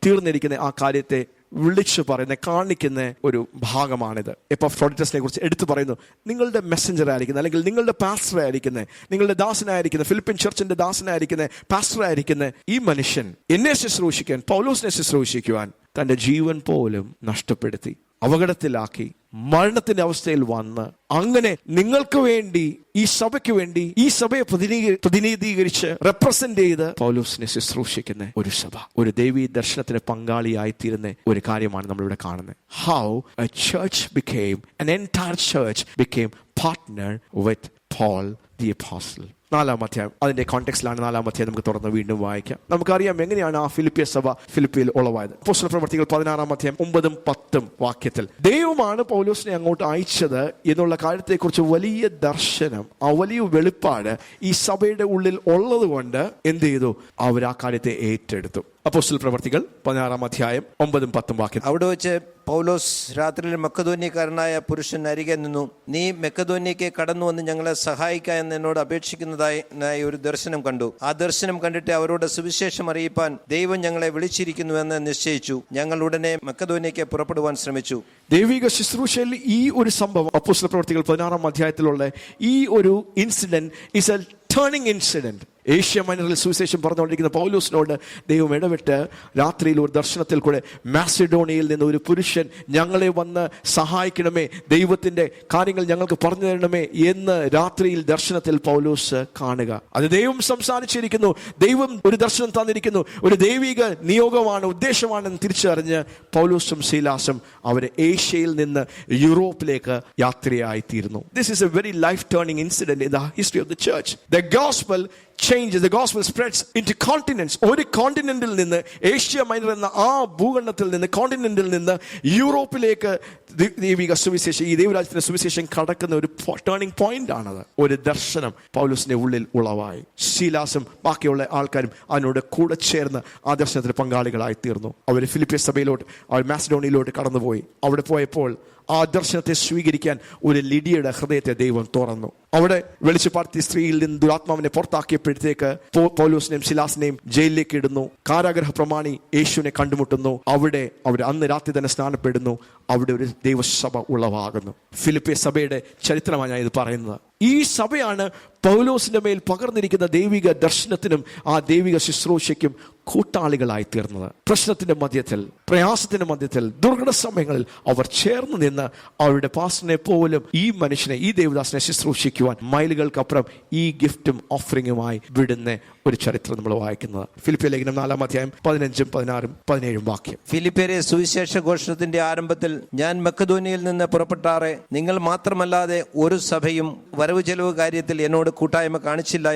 [SPEAKER 1] തീർന്നിരിക്കുന്ന ആ കാര്യത്തെ വിളിച്ചു പറയുന്ന, കാണിക്കുന്ന ഒരു ഭാഗമാണിത്. എപ്പഫ്രോഡിറ്റസിനെ കുറിച്ച് എടുത്തു പറയുന്നു, നിങ്ങളുടെ മെസ്സഞ്ചർ ആയിരിക്കുന്ന, അല്ലെങ്കിൽ നിങ്ങളുടെ പാസ്റ്റർ ആയിരിക്കുന്ന, നിങ്ങളുടെ ദാസനായിരിക്കുന്ന, ഫിലിപ്പിൻ ചർച്ചിന്റെ ദാസനായിരിക്കുന്ന, പാസ്റ്റർ ആയിരിക്കുന്ന ഈ മനുഷ്യൻ എന്നെ ശുശ്രൂഷിക്കാൻ, പൗലോസിനെ ശുശ്രൂഷിക്കുവാൻ തന്റെ ജീവൻ പോലും നഷ്ടപ്പെടുത്തി, അപകടത്തിലാക്കി, മരണത്തിന്റെ അവസ്ഥയിൽ വന്ന്, അങ്ങനെ നിങ്ങൾക്ക് വേണ്ടി, ഈ സഭയ്ക്ക് വേണ്ടി, ഈ സഭയെ പ്രതിനിധീകരിച്ച് റെപ്രസെന്റ് ചെയ്ത് പൗലോസിനെ ശുശ്രൂഷിക്കുന്ന ഒരു സഭ, ഒരു ദൈവീ ദർശനത്തിന് പങ്കാളിയായി തീരുന്ന ഒരു കാര്യമാണ് നമ്മളിവിടെ കാണുന്നത്. How A church became, an entire church became partner with Paul the apostle. 4-ാം അധ്യായം അതിന്റെ കോണ്ടെക്സ്റ്റിലാണ്. 4-ാം അധ്യായം നമുക്ക് തുറന്ന് വീണ്ടും വായിക്കാം. നമുക്കറിയാം എങ്ങനെയാണ് ആ ഫിലിപ്പിയ സഭ ഫിലിപ്പിയിൽ ഉളവായത്. അപ്പോസ്തല പ്രവർത്തികൾ 16-ാം അധ്യായം 9-10 വാക്യത്തിൽ ദൈവമാണ് പൗലോസിനെ അങ്ങോട്ട് അയച്ചത് എന്നുള്ള കാര്യത്തെക്കുറിച്ച് വലിയ ദർശനം, ആ വലിയ വെളിപ്പാട് ഈ സഭയുടെ ഉള്ളിൽ ഉള്ളത് കൊണ്ട് എന്ത് ചെയ്തു? അവർ ആ കാര്യത്തെ ഏറ്റെടുത്തു. അപ്പോസ്തല പ്രവർത്തികൾ 16-ാം അധ്യായം 9-10 വാക്യം.
[SPEAKER 2] അവിടെ വെച്ച് പൗലോസ് രാത്രിയിൽ മക്കെദോന്യക്കാരനായ പുരുഷൻ അരികെ നിന്നു. നീ മക്കെദോന്യയ്ക്ക് കടന്നു വന്ന് ഞങ്ങളെ സഹായിക്കുക എന്ന് എന്നോട് അപേക്ഷിക്കുന്നതായി ഒരു ദർശനം കണ്ടു. ആ ദർശനം കണ്ടിട്ട് അവരോട് സുവിശേഷം അറിയിപ്പാൻ ദൈവം ഞങ്ങളെ വിളിച്ചിരിക്കുന്നുവെന്ന് നിശ്ചയിച്ചു. ഞങ്ങൾ ഉടനെ മക്കെദോന്യയ്ക്ക് പുറപ്പെടുവാൻ ശ്രമിച്ചു.
[SPEAKER 1] ദൈവിക ശുശ്രൂഷയിൽ ഈ ഒരു സംഭവം, അപ്പോസ്തല പ്രവർത്തികൾ 16-ാം അധ്യായത്തിലുള്ള ഈ ഒരു incident is a turning incident. Asia മൈനറിൽ സുവിശേഷം പറഞ്ഞുകൊണ്ടിരിക്കുന്ന പൗലോസിനോട് ദൈവം ഇടപെട്ട് രാത്രിയിൽ ഒരു ദർശനത്തിൽ കൂടെ മാസിഡോണിയയിൽ നിന്ന് ഒരു പുരുഷൻ ഞങ്ങളെ വന്ന് സഹായിക്കണമേ, ദൈവത്തിന്റെ കാര്യങ്ങൾ ഞങ്ങൾക്ക് പറഞ്ഞു തരണമേ എന്ന് രാത്രിയിൽ ദർശനത്തിൽ പൗലോസ് കാണുക. അത് ദൈവം സംസാരിച്ചിരിക്കുന്നു, ദൈവം ഒരു ദർശനം തന്നിരിക്കുന്നു, ഒരു ദൈവിക നിയോഗമാണ്, ഉദ്ദേശമാണെന്ന് തിരിച്ചറിഞ്ഞ് പൗലോസും ശീലാസും അവരെ ഏഷ്യയിൽ നിന്ന് യൂറോപ്പിലേക്ക് യാത്രയായി തീർന്നു. This is A very life turning incident in the history of the church. The gospel changes, the gospel spreads into continents. ഒരു കോണ്ടിനെന്റിൽ നിന്ന്, ഏഷ്യ മൈനർ എന്ന ആ ഭൂഖണ്ഡത്തിൽ നിന്ന്, കോണ്ടിനെന്റിൽ നിന്ന് യൂറോപ്പിലേക്ക് ദൈവിക സുവിശേഷം, ഈ ദൈവരാജ്യത്തിന്റെ സുവിശേഷം കടക്കുന്ന ഒരു ടേണിംഗ് പോയിന്റ് ആണത്. ഒരു ദർശനം പൗലോസിന്റെ ഉള്ളിൽ ഉളവായി. ശീലാസും ബാക്കിയുള്ള ആൾക്കാരും അതിനോട് കൂടെ ചേർന്ന് ആ ദർശനത്തിന് പങ്കാളികളായി തീർന്നു. അവർ ഫിലിപ്പിയ സഭയിലോട്ട്, അവർ മാസിഡോണിയയിലോട്ട് കടന്നുപോയി. അവിടെ പോയപ്പോൾ ആ ദർശനത്തെ സ്വീകരിക്കാൻ ഒരു ലിഡിയയുടെ ഹൃദയത്തെ ദൈവം തുറന്നു. അവിടെ വെളിച്ചപ്പാടത്തി സ്ത്രീയിൽ നിന്ന് ദുരാത്മാവിനെ പുറത്താക്കിയപ്പോഴത്തേക്ക് പൗലോസിനെയും ശിലാസിനെയും ജയിലിലേക്ക് ഇടുന്നു. കാരാഗ്രഹ പ്രമാണി യേശുവിനെ കണ്ടുമുട്ടുന്നു. അവിടെ അവർ അന്ന് രാത്രി തന്നെ സ്നാനപ്പെടുന്നു. അവിടെ ഒരു ദൈവസഭ ഉളവാകുന്നു. ഫിലിപ്പിയ സഭയുടെ ചരിത്രമാണ് ഞാൻ ഇത് പറയുന്നത്. ഈ സഭയാണ് പൗലോസിന്റെ മേൽ പകർന്നിരിക്കുന്ന ദൈവിക ദർശനത്തിനും ആ ദൈവിക ശുശ്രൂഷയ്ക്കും കൂട്ടാളികളായി തീർന്നത്. പ്രശ്നത്തിന്റെ മധ്യത്തിൽ, പ്രയാസത്തിന്റെ മധ്യത്തിൽ, ദുർഘട സമയങ്ങളിൽ അവർ ചേർന്ന് നിന്ന് അവരുടെ പാസ്റ്ററിനെ പോലും ഈ മനുഷ്യനെ, ഈ ദേവദാസനെ ശുശ്രൂഷിക്കുവാൻ മൈലുകൾക്കപ്പുറം ഈ ഗിഫ്റ്റും ഓഫറിംഗുമായി വിടുന്ന ഒരു ചരിത്രം നമ്മൾ വായിക്കുന്നത്. ഫിലിപ്പിയ ലേഖനം 4-ാം അധ്യായം 15, 16, 17 വാക്യം.
[SPEAKER 2] ഫിലിപ്പിയരെ സുവിശേഷ ഘോഷണത്തിന്റെ ആരംഭത്തിൽ ഞാൻ മക്കെദോന്യയിൽ നിന്ന് പുറപ്പെട്ടാറെ നിങ്ങൾ മാത്രമല്ലാതെ ഒരു സഭയും വരവ് ചെലവ് കാര്യത്തിൽ എന്നോട് കൂട്ടായ്മ കാണിച്ചില്ല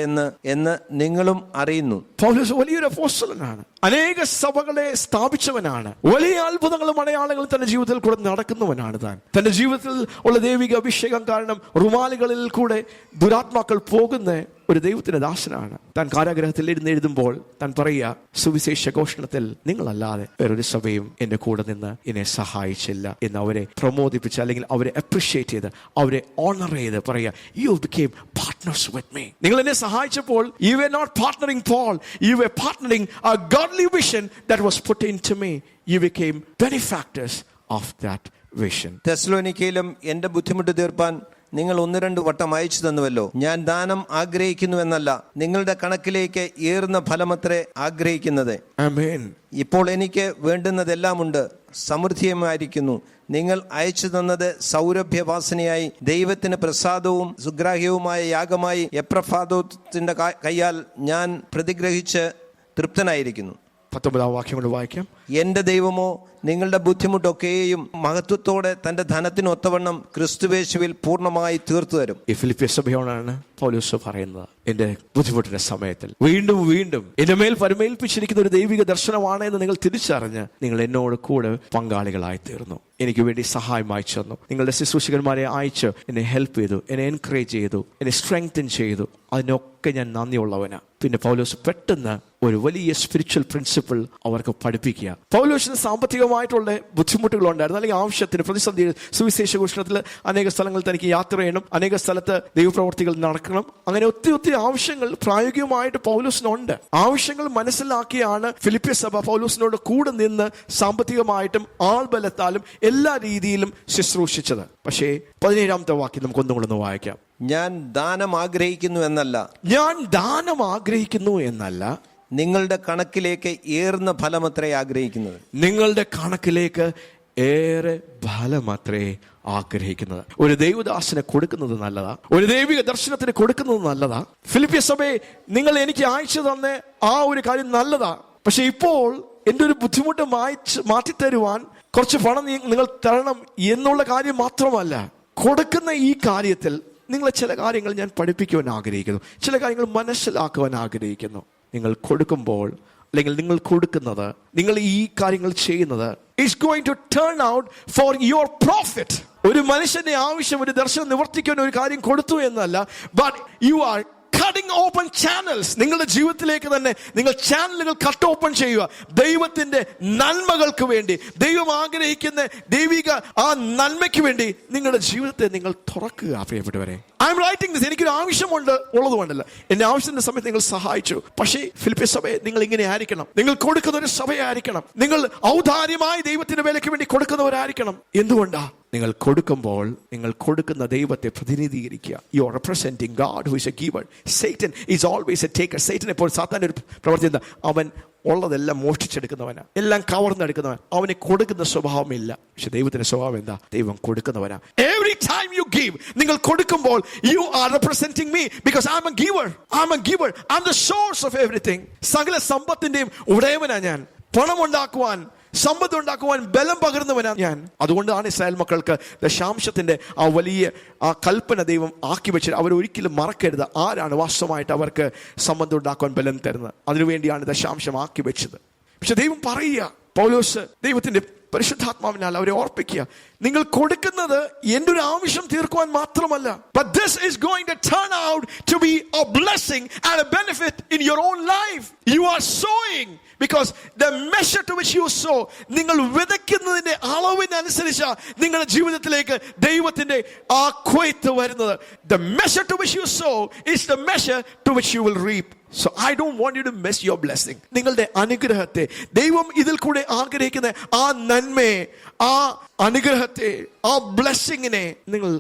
[SPEAKER 2] എന്ന് നിങ്ങളും അറിയുന്നു.
[SPEAKER 1] പൗലോസ് വലിയൊരു അപ്പോസ്തലനാണ്, അനേക സഭകളെ സ്ഥാപിച്ചവനാണ്, വലിയ അത്ഭുതങ്ങളും അടയാളങ്ങളും തന്റെ ജീവിതത്തിൽ കൂടെ നടക്കുന്നവനാണ്. തന്റെ ജീവിതത്തിൽ ഉള്ള ദൈവിക അഭിഷേകം കാരണം റുമാലുകളിൽ കൂടെ ദുരാത്മാക്കൾ പോകുന്ന ഒരു ദൈവത്തിന്റെ ദാസനാണ്. താൻ കാരാഗ്രഹത്തിൽ ഇരുന്ന് എഴുതുമ്പോൾ താൻ പറയുക, സുവിശേഷ ഘോഷണത്തിൽ നിങ്ങളല്ലാതെ വേറൊരു സഭയും എന്റെ കൂടെ നിന്ന് എന്നെ സഹായിച്ചില്ല എന്ന് അവരെ പ്രമോദിപ്പിച്ച്, അല്ലെങ്കിൽ അവരെ അപ്രിഷിയേറ്റ് ചെയ്ത്, അവരെ ഓണർ ചെയ്ത് പറയുക, you become partners with me. നിങ്ങൾ എന്നെ സഹായിച്ചപ്പോൾ you were not partnering Paul, you were partnering a godly vision that was put into me. You became benefactors of that vision.
[SPEAKER 2] തെസ്സലോനിക്കയിലും എന്റെ ബുദ്ധിമുട്ട് തീർപ്പാൻ നിങ്ങൾ 1-2 വട്ടം അയച്ചു തന്നുവല്ലോ. ഞാൻ ദാനം ആഗ്രഹിക്കുന്നുവെന്നല്ല, നിങ്ങളുടെ കണക്കിലേക്ക് ഏറുന്ന ഫലമത്രേ ആഗ്രഹിക്കുന്നത്.
[SPEAKER 1] Amen.
[SPEAKER 2] ഇപ്പോൾ എനിക്ക് വേണ്ടുന്നതെല്ലാം ഉണ്ട്, സമൃദ്ധിയുമായിരിക്കുന്നു. നിങ്ങൾ അയച്ചു തന്നത് സൗരഭ്യവാസനയായി ദൈവത്തിന് പ്രസാദവും സുഗ്രാഹ്യവുമായ യാഗമായി എപ്രഫാദത്തിന്റെ കയ്യാൽ ഞാൻ പ്രതിഗ്രഹിച്ച് തൃപ്തനായിരിക്കുന്നു.
[SPEAKER 1] 19 വാക്യം കൊണ്ട് വായിക്കാം.
[SPEAKER 2] എന്റെ ദൈവമോ നിങ്ങളുടെ ബുദ്ധിമുട്ടൊക്കെയും മഹത്വത്തോടെ തന്റെ ധനത്തിനൊത്തവണ്ണം ക്രിസ്തുവേശുവിൽ പൂർണ്ണമായി തീർത്തു തരും.
[SPEAKER 1] ഈ ഫിലിപ്പിയ സഭയോടാണ് പൗലോസ് പറയുന്നത്, എന്റെ ബുദ്ധിമുട്ടിന്റെ സമയത്തിൽ വീണ്ടും വീണ്ടും എന്റെ മേൽ പരിമേൽപ്പിച്ചിരിക്കുന്ന ഒരു ദൈവിക ദർശനമാണ് എന്ന് നിങ്ങൾ തിരിച്ചറിഞ്ഞ് നിങ്ങൾ എന്നോട് കൂടെ പങ്കാളികളായി തീർന്നു. എനിക്ക് വേണ്ടി സഹായം അയച്ചു തന്നു. നിങ്ങളുടെ ശുശ്രൂഷകന്മാരെ അയച്ച് എന്നെ ഹെൽപ്പ് ചെയ്തു, എന്നെ എൻകറേജ് ചെയ്തു, എന്നെ സ്ട്രെങ്തൻ ചെയ്തു. അതിനൊക്കെ ഞാൻ നന്ദിയുള്ളവനാ. പിന്നെ പൗലോസ് പെട്ടെന്ന് ഒരു വലിയ സ്പിരിച്വൽ പ്രിൻസിപ്പിൾ അവർക്ക് പഠിപ്പിക്കുക. പൗലോസിന് സാമ്പത്തികമായിട്ടുള്ള ബുദ്ധിമുട്ടുകൾ ഉണ്ടായിരുന്നു, അല്ലെങ്കിൽ ആവശ്യത്തിന് പ്രതിസന്ധി. സുവിശേഷ ഘോഷണത്തിൽ അനേക സ്ഥലങ്ങളിൽ തനിക്ക് യാത്ര ചെയ്യണം, അനേക സ്ഥലത്ത് ദൈവപ്രവർത്തികൾ നടക്കണം. അങ്ങനെ ഒത്തിരി ആവശ്യങ്ങൾ പ്രായോഗികമായിട്ട് പൗലോസിനുണ്ട്. ആവശ്യങ്ങൾ മനസ്സിലാക്കിയാണ് ഫിലിപ്പിയ സഭ പൗലോസിനോട് കൂടെ നിന്ന് സാമ്പത്തികമായിട്ടും ആൾബലത്താലും എല്ലാ രീതിയിലും ശുശ്രൂഷിച്ചത്. പക്ഷേ 17ാമത്തെ വാക്യം നമുക്ക് ഒന്നും കൂടെ ഒന്ന് വായിക്കാം.
[SPEAKER 2] ഞാൻ ദാനം ആഗ്രഹിക്കുന്നു എന്നല്ല,
[SPEAKER 1] ഞാൻ ദാനം ആഗ്രഹിക്കുന്നു എന്നല്ല,
[SPEAKER 2] നിങ്ങളുടെ കണക്കിലേക്ക് ഏറുന്ന ഫലമത്രേ ആഗ്രഹിക്കുന്നത്.
[SPEAKER 1] നിങ്ങളുടെ കണക്കിലേക്ക് ഏറെ ഫലമത്രേ ആഗ്രഹിക്കുന്നത്. ഒരു ദൈവദാസനെ കൊടുക്കുന്നത് നല്ലതാ, ഒരു ദൈവിക ദർശനത്തിന് കൊടുക്കുന്നത് നല്ലതാ. ഫിലിപ്പിയ സഭയെ നിങ്ങൾ എനിക്ക് അയച്ചു തന്ന ആ ഒരു കാര്യം നല്ലതാ. പക്ഷെ ഇപ്പോൾ എന്റെ ഒരു ബുദ്ധിമുട്ട് മാറ്റിത്തരുവാൻ കുറച്ച് പണം നിങ്ങൾ തരണം എന്നുള്ള കാര്യം മാത്രമല്ല, കൊടുക്കുന്ന ഈ കാര്യത്തിൽ നിങ്ങളെ ചില കാര്യങ്ങൾ ഞാൻ പഠിപ്പിക്കുവാൻ ആഗ്രഹിക്കുന്നു, ചില കാര്യങ്ങൾ മനസ്സിലാക്കുവാൻ ആഗ്രഹിക്കുന്നു. നിങ്ങൾ കൊടുക്കുമ്പോൾ, അല്ലെങ്കിൽ നിങ്ങൾ കൊടുക്കുന്നത്, നിങ്ങൾ ഈ കാര്യങ്ങൾ ചെയ്യുന്നത് is going to turn out for your profit. ഒരു മനുഷ്യന്റെ ആവശ്യം, ഒരു ദർശനം നിവർത്തിക്കാൻ ഒരു കാര്യം കൊടുത്തു എന്നല്ല, but you are cutting open channels. നിങ്ങളുടെ ജീവിതത്തിലേക്ക് തന്നെ നിങ്ങൾ ചാനലുകൾ കട്ട് ഓപ്പൺ ചെയ്യുക. ദൈവത്തിന്റെ നന്മകൾക്ക് വേണ്ടി, ദൈവം ആഗ്രഹിക്കുന്ന ദൈവിക ആ നന്മയ്ക്ക് വേണ്ടി നിങ്ങളുടെ ജീവിതത്തെ നിങ്ങൾ തുറക്കുക. പ്രിയപ്പെട്ടവരെ, ഐ എം റൈറ്റിംഗ് ദിസ്. എനിക്കൊരു ആവശ്യമുണ്ട് ഉള്ളതുകൊണ്ടല്ല, എന്റെ ആവശ്യത്തിന്റെ സമയത്ത് നിങ്ങൾ സഹായിച്ചു. പക്ഷേ ഫിലിപ്പിയ സഭയെ നിങ്ങൾ ഇങ്ങനെ ആയിരിക്കണം. നിങ്ങൾ കൊടുക്കുന്ന ഒരു സഭയായിരിക്കണം. നിങ്ങൾ ഔദാര്യമായി ദൈവത്തിന്റെ വേലയ്ക്ക് വേണ്ടി കൊടുക്കുന്നവരായിരിക്കണം. എന്തുകൊണ്ടാ? നിങ്ങൾ കൊടുക്കുമ്പോൾ നിങ്ങൾ കൊടുക്കുന്ന ദൈവത്തെ പ്രതിനിധീകരിക്കുക. You are representing God who is a giver. Satan is always a taker. Satan എപ്പോൾ സാത്താന്റെ ഒരു പ്രവൃത്തി എന്താ? അവൻ ഉള്ളതെല്ലാം മോഷ്ടിച്ചെടുക്കുന്നവനാ, എല്ലാം കവർന്നെടുക്കുന്നവൻ. അവന് കൊടുക്കുന്ന സ്വഭാവമില്ല. പക്ഷെ ദൈവത്തിന്റെ സ്വഭാവം എന്താ? ദൈവം കൊടുക്കുന്നവനാ. എവറി ടൈം യു ഗീവ്, നിങ്ങൾ കൊടുക്കുമ്പോൾ you are representing me, because I am a giver. I am a giver. I am the source of everything. സകല സമ്പത്തിന്റെയും ഉടയവനാ ഞാൻ. പണം ഉണ്ടാക്കുവാൻ, സമ്പത്ത് ഉണ്ടാക്കുവാൻ ബലം പകർന്നവനാ ഞാൻ. അതുകൊണ്ടാണ് ഇസ്രായേൽ മക്കൾക്ക് ദശാംശത്തിന്റെ ആ വലിയ ആ കൽപ്പന ദൈവം ആക്കി വെച്ചത്. അവരൊരിക്കലും മറക്കരുത് ആരാണ് വാസ്തവമായിട്ട് അവർക്ക് സമ്പത്ത് ഉണ്ടാക്കുവാൻ ബലം തരുന്നത്. അതിനുവേണ്ടിയാണ് ദശാംശം ആക്കി വെച്ചത്. പക്ഷെ ദൈവം പറയുക, പൗലോസ് ദൈവത്തിന്റെ പരിശുദ്ധാത്മാവിനാൽ അവരെ ഓർപ്പിക്കുക, നിങ്ങൾ കൊടുക്കുന്നത് എൻ്റെ ഒരു ആവശ്യം തീർക്കുവാൻ മാത്രമല്ല, but this is going to turn out to be a blessing and a benefit in your own life. You are sowing because the measure to which you sow, നിങ്ങൾ വിതയ്ക്കുന്നതിന്റെ അളവിനനുസരിച്ച് നിങ്ങളുടെ ജീവിതത്തിലേക്ക് ദൈവത്തിന്റെ ആ കൊയ്ത്ത് വരുന്നത്. The measure to which you sow is the measure to which you will reap. So I don't want you to miss your blessing. നിങ്ങളുടെ അനുഗ്രഹത്തെ, ദൈവം ഇതിൽ കൂടെ ആഗ്രഹിക്കുന്ന ആ നന്മയെ, ആ അനുഗ്രഹത്തെ, ആ ബ്ലെസ്സിങ്ങിനെ നിങ്ങൾ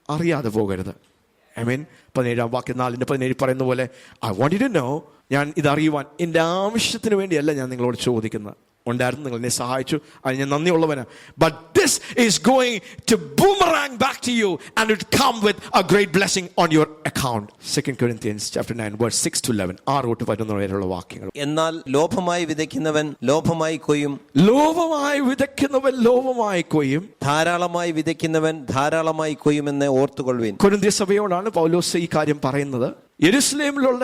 [SPEAKER 1] അറിയാതെ പോകരുത്. ആമേൻ. 17 വാക്യം 4:17 പറയുന്ന പോലെ, I want you to know, ഞാൻ ഇതറിയുവാൻ, എൻ്റെ ആവശ്യത്തിന് വേണ്ടിയല്ല ഞാൻ നിങ്ങളോട് ചോദിക്കുന്നത്. ഉണ്ടായിരുന്നു, നിങ്ങൾ എന്നെ സഹായിച്ചു, അത് ഞാൻ നന്ദിയുള്ളവനാ. But this is going to boomerang back to you and it come with a great blessing on your account. 2 Corinthians chapter 9 verse 6-11, 6-11 വരെയുള്ള വാക്യങ്ങൾ.
[SPEAKER 2] എന്നാൽ ലോഭമായി വിതയ്ക്കുന്നവൻ ലോഭമായി കൊയ്യും,
[SPEAKER 1] ലോഭമായി വിതയ്ക്കുന്നവൻ ലോഭമായി കൊയ്യും,
[SPEAKER 2] ധാരാളമായി വിതയ്ക്കുന്നവൻ ധാരാളമായി കൊയ്യുമെന്ന് ഓർത്തുകൊള്ളുവിൻ.
[SPEAKER 1] കൊരിന്ത്യ സഭയോടാണ് പൗലോസ് ഈ കാര്യം പറയുന്നത്. യെരുശലേമിലുള്ള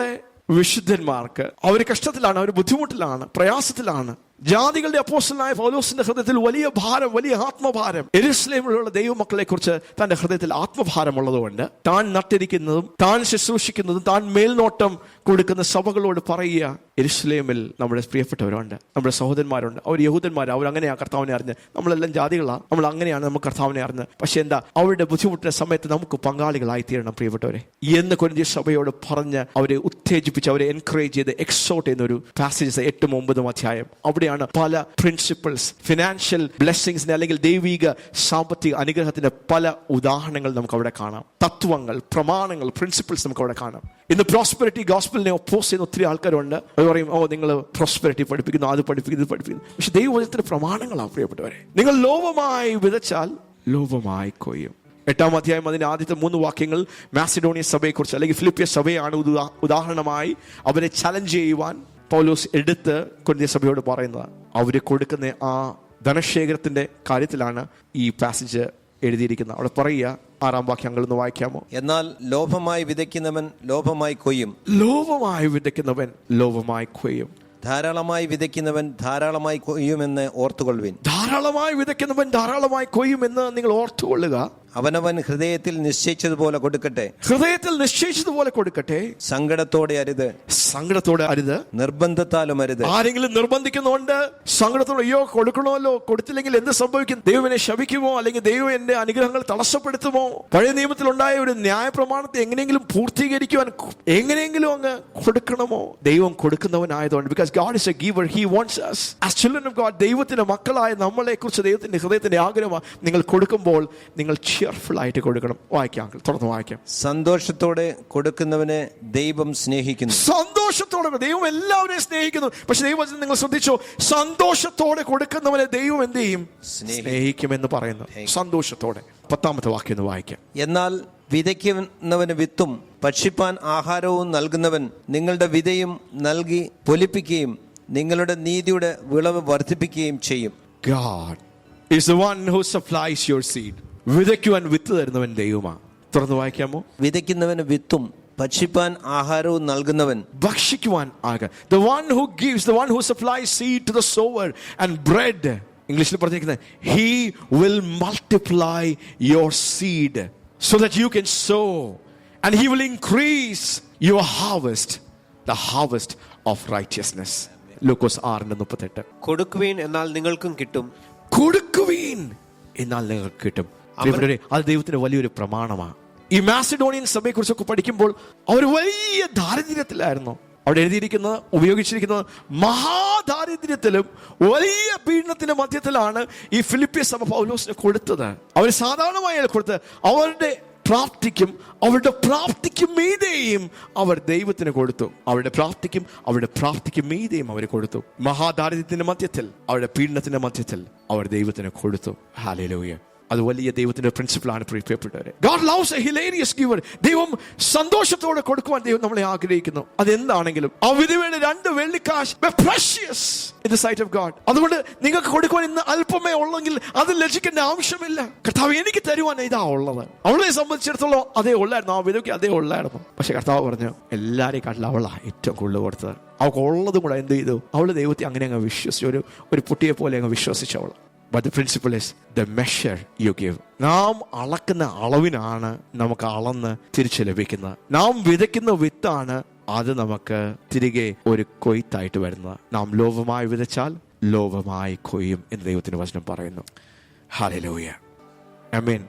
[SPEAKER 1] വിശുദ്ധന്മാർക്ക് അവർ കഷ്ടത്തിലാണ്, അവർ ബുദ്ധിമുട്ടിലാണ്, പ്രയാസത്തിലാണ്. ജാതികളുടെ അപ്പോസ്തലനായ പൗലോസിന്റെ ഹൃദയത്തിൽ വലിയ ഭാരം, വലിയ ആത്മഭാരം, യെരൂശലേമിലുള്ള ദൈവമക്കളെ കുറിച്ച് തന്റെ ഹൃദയത്തിൽ ആത്മഭാരമുള്ളതുകൊണ്ട് താൻ നട്ടിരിക്കുന്നതും താൻ ശുശ്രൂഷിക്കുന്നതും താൻ മേൽനോട്ടം കൊടുക്കുന്ന സഭകളോട് പറയുക, യെരൂശലേമിൽ നമ്മുടെ പ്രിയപ്പെട്ടവരുണ്ട്, നമ്മുടെ സഹോദരന്മാരുണ്ട്, അവർ യഹൂദന്മാർ, അവർ അങ്ങനെയാണ് കർത്താവിനെ അറിഞ്ഞ്. നമ്മളെല്ലാം ജാതികളാണ്, നമ്മൾ അങ്ങനെയാണ് നമുക്ക് കർത്താവിനെ അറിഞ്ഞ്. പക്ഷെ എന്താ, അവരുടെ ബുദ്ധിമുട്ടിന്റെ സമയത്ത് നമുക്ക് പങ്കാളികളായി തീരണം പ്രിയപ്പെട്ടവരെ എന്ന് കൊരിന്ത്യ സഭയോട് പറഞ്ഞ് അവരെ ഉത്തേജിപ്പിച്ച്, അവരെ എൻകറേജ് ചെയ്ത് എക്സോർട്ട് ചെയ്യുന്ന ഒരു പാസേജസ് 8-9 അധ്യായം. അവിടെയാണ് പല പ്രിൻസിപ്പിൾസ്, ഫിനാൻഷ്യൽ ബ്ലെസ്സിങ്സിന് അല്ലെങ്കിൽ ദൈവിക സാമ്പത്തിക അനുഗ്രഹത്തിന്റെ പല ഉദാഹരണങ്ങൾ നമുക്ക് അവിടെ കാണാം. തത്വങ്ങൾ, പ്രമാണങ്ങൾ, പ്രിൻസിപ്പിൾസ് നമുക്ക് അവിടെ കാണാം. ഇന്ന് പ്രോസ്പെരിറ്റി ഗോസ്പലിനെ ഒപ്പോസ് ചെയ്യുന്ന ഒത്തിരി ആൾക്കാരുണ്ട്. അവർ പറയും, ഓ നിങ്ങൾ പ്രോസ്പെരിറ്റി പഠിപ്പിക്കുന്നു, അത് പഠിപ്പിക്കുന്നു, ഇത് പഠിപ്പിക്കുന്നു. പക്ഷെ ദൈവവചനത്തിന്റെ പ്രമാണങ്ങളാണ് പ്രിയപ്പെട്ടവരെ. നിങ്ങൾ ലോഭമായി വിതച്ചാൽ ലോഭമായി കൊയ്യും. 8-ാം അധ്യായം അതിന്റെ ആദ്യത്തെ 3 വാക്യങ്ങൾ മാസിഡോണിയ സഭയെക്കുറിച്ച് അല്ലെങ്കിൽ ഫിലിപ്പിയ സഭയാണ് ഉദാഹരണമായി അവരെ ചലഞ്ച് ചെയ്യുവാൻ പൗലോസ് എടുത്ത് കൊരിന്ത്യ സഭയോട് പറയുന്നത്. അവര് കൊടുക്കുന്ന ആ ധനശേഖരത്തിന്റെ കാര്യത്തിലാണ് ഈ പാസേജ് എഴുതിയിരിക്കുന്നത്. അവിടെ പറയുക, 6-ാം വാക്യങ്ങൾ ഒന്ന് വായിക്കാമോ?
[SPEAKER 2] എന്നാൽ ലോഭമായി വിതയ്ക്കുന്നവൻ ലോഭമായി കൊയ്യും.
[SPEAKER 1] ലോഭമായി വിതയ്ക്കുന്നവൻ ലോഭമായി കൊയ്യും.
[SPEAKER 2] ധാരാളമായി വിതയ്ക്കുന്നവൻ ധാരാളമായി കൊയ്യുമെന്ന് ഓർത്തുകൊള്ളുവിൻ.
[SPEAKER 1] ധാരാളമായി വിതയ്ക്കുന്നവൻ ധാരാളമായി കൊയ്യുമെന്ന് നിങ്ങൾ ഓർത്തുകൊള്ളുക.
[SPEAKER 2] അവനവൻ ഹൃദയത്തിൽ നിശ്ചയിച്ചതുപോലെ കൊടുക്കട്ടെ.
[SPEAKER 1] ഹൃദയത്തിൽ നിശ്ചയിച്ചതുപോലെ കൊടുക്കട്ടെ.
[SPEAKER 2] സങ്കടത്തോടെ അരുത്.
[SPEAKER 1] സങ്കടത്തോടെ അരുത്.
[SPEAKER 2] നിർബന്ധത്താലും അരുത്.
[SPEAKER 1] ആരെങ്കിലും നിർബന്ധിക്കുന്നുണ്ട്, സങ്കടത്തോടെ അയ്യോ കൊടുക്കണമല്ലോ, കൊടുത്തില്ലെങ്കിൽ എന്ത് സംഭവിക്കും, ദൈവം എന്നെ ശപിക്കുമോ, അല്ലെങ്കിൽ ദൈവം എന്റെ അനുഗ്രഹങ്ങൾ തടസ്സപ്പെടുത്തുമോ? പഴയ നിയമത്തിലുണ്ടായ ഒരു ന്യായ പ്രമാണത്തെ എങ്ങനെയെങ്കിലും പൂർത്തീകരിക്കുവാൻ എങ്ങനെയെങ്കിലും അങ്ങ് കൊടുക്കണമോ? ദൈവം കൊടുക്കുന്നവനായതുകൊണ്ട്, because God is a giver, He wants us as children of God. ദൈവത്തിന്റെ മക്കളായ നമ്മളെ കുറിച്ച് ദൈവത്തിന്റെ ഹൃദയത്തിന്റെ ആഗ്രഹമാണ്. നിങ്ങൾ കൊടുക്കുമ്പോൾ നിങ്ങൾ cheerful ആയിട്ട് കൊടുക്കണം. വായിക്കാം, തുറന്ന് വായിക്കാം.
[SPEAKER 2] സന്തോഷത്തോടെ കൊടുക്കുന്നവനെ ദൈവം സ്നേഹിക്കുന്നു.
[SPEAKER 1] സന്തോഷത്തോടെ ദൈവം എല്ലാവരെയും സ്നേഹിക്കുന്നു. പക്ഷെ ദൈവം നിങ്ങൾ ശ്രദ്ധിച്ചോ, സന്തോഷത്തോടെ കൊടുക്കുന്നവനെ ദൈവം എന്ത് ചെയ്യും? സ്നേഹിക്കുമെന്ന് പറയുന്നു. സന്തോഷത്തോടെ. 10-ാമത്തെ വാക്യം ഒന്ന് വായിക്കാം.
[SPEAKER 2] എന്നാൽ വിതയ്ക്കുന്നവന് വിത്തും ഭക്ഷിപ്പാൻ ആഹാരവും നൽകുന്നവൻ നിങ്ങളുടെ വിതയും നൽകി പൊലിപ്പിക്കുകയും നിങ്ങളുടെ നീതിയുടെ വിളവ് വർദ്ധിപ്പിക്കുകയും ചെയ്യും.
[SPEAKER 1] God is the one who supplies your seed. വിതയ്ക്കുവാൻ വിത്ത് തരുന്നവൻ ദൈവമാണ്. തുറന്ന് വായിക്കാമോ?
[SPEAKER 2] വിതയ്ക്കുന്നവന് വിത്തും ഭക്ഷിപ്പാൻ ആഹാരവും നൽകുന്നവൻ.
[SPEAKER 1] ഭക്ഷിക്കുവാൻ ആകാൻ. The one who gives, the one who supplies seed to the sower and bread. ഇംഗ്ലീഷിൽ പറഞ്ഞിരിക്കുന്നത്, He will multiply your seed so that you can sow and He will increase your harvest, the harvest of righteousness. ലൂക്കോസ് 6:38.
[SPEAKER 3] കൊടുക്കുവീൻ എന്നാൽ നിങ്ങൾക്കും കിട്ടും.
[SPEAKER 1] കൊടുക്കുവീൻ എന്നാൽ നിങ്ങൾക്ക് കിട്ടും. അത് ദൈവത്തിന് വലിയൊരു പ്രമാണമാണ്. ഈ മാസിഡോണിയൻ സഭയെ കുറിച്ചൊക്കെ പഠിക്കുമ്പോൾ അവർ വലിയ ദാരിദ്ര്യത്തിലായിരുന്നു. അവിടെ എഴുതിയിരിക്കുന്നത്, ഉപയോഗിച്ചിരിക്കുന്നത്, മഹാദാരിദ്ര്യത്തിലും വലിയ പീഡനത്തിന്റെ മധ്യത്തിലാണ് ഈ ഫിലിപ്പിയ സഭ പൗലോസിന് കൊടുത്തത്. അവർ സാധാരണമായി കൊടുത്തത് അവരുടെ പ്രാപ്തിക്കും അവരുടെ പ്രാപ്തിക്കും മീതെയും അവർ ദൈവത്തിന് കൊടുത്തു. അവരുടെ പ്രാപ്തിക്കും മീതെയും അവർ കൊടുത്തു. മഹാദാരിദ്ര്യത്തിന്റെ മധ്യത്തിൽ, അവരുടെ പീഡനത്തിന്റെ മധ്യത്തിൽ അവർ ദൈവത്തിന് കൊടുത്തു. ഹല്ലേലൂയ. അത് വലിയ ദൈവത്തിന്റെ പ്രിൻസിപ്പിളാണ് പ്രിയപ്പെട്ടവരെ. God loves a hilarious giver. ദൈവം സന്തോഷത്തോടെ കൊടുക്കുവാൻ ദൈവം നമ്മളെ ആഗ്രഹിക്കുന്നു. അതെന്താണെങ്കിലും ആ വിധവയുടെ 2 വെള്ളിക്കാശ് precious in the sight of God. അതുകൊണ്ട് നിങ്ങൾക്ക് കൊടുക്കുവാൻ ഇന്ന് അല്പമേ ഉള്ളെങ്കിൽ അത് ലജ്ജിക്കേണ്ട ആവശ്യമില്ല. കർത്താവ് എനിക്ക് തരുവാൻ ഇതാ ഉള്ളത്. അവളെ സംബന്ധിച്ചിടത്തോളം അതേ ഉള്ളായിരുന്നു, ആ വിധവയ്ക്ക് അതേ ഉള്ളായിരുന്നു. പക്ഷെ കർത്താവ് പറഞ്ഞു, എല്ലാരെയും കാട്ടിൽ അവളാ ഏറ്റവും കൂടുതൽ കൊടുത്തത്. അവൾക്ക് ഉള്ളതും കൂടെ എന്ത് ചെയ്തു? അവള് ദൈവത്തെ അങ്ങനെ അങ്ങ് വിശ്വസിച്ചു, ഒരു കുട്ടിയെ പോലെ അങ്ങ് വിശ്വസിച്ചവൾ. But the principle is the measure you give. നാം അളക്കുന്ന അളവിനാണ് നമുക്ക് അളന്ന് തിരിച്ചു ലഭിക്കുന്നത്. നാം വിതയ്ക്കുന്ന വിത്താണ് അത് നമുക്ക് തിരികെ ഒരു കൊയ്ത്തായിട്ട് വരുന്നത്. നാം ലോഭമായി വിതച്ചാൽ ലോഭമായി കൊയ്യും എന്ന് ദൈവത്തിന്റെ വചനം പറയുന്നു. ഹല്ലേലൂയ. ആമേൻ.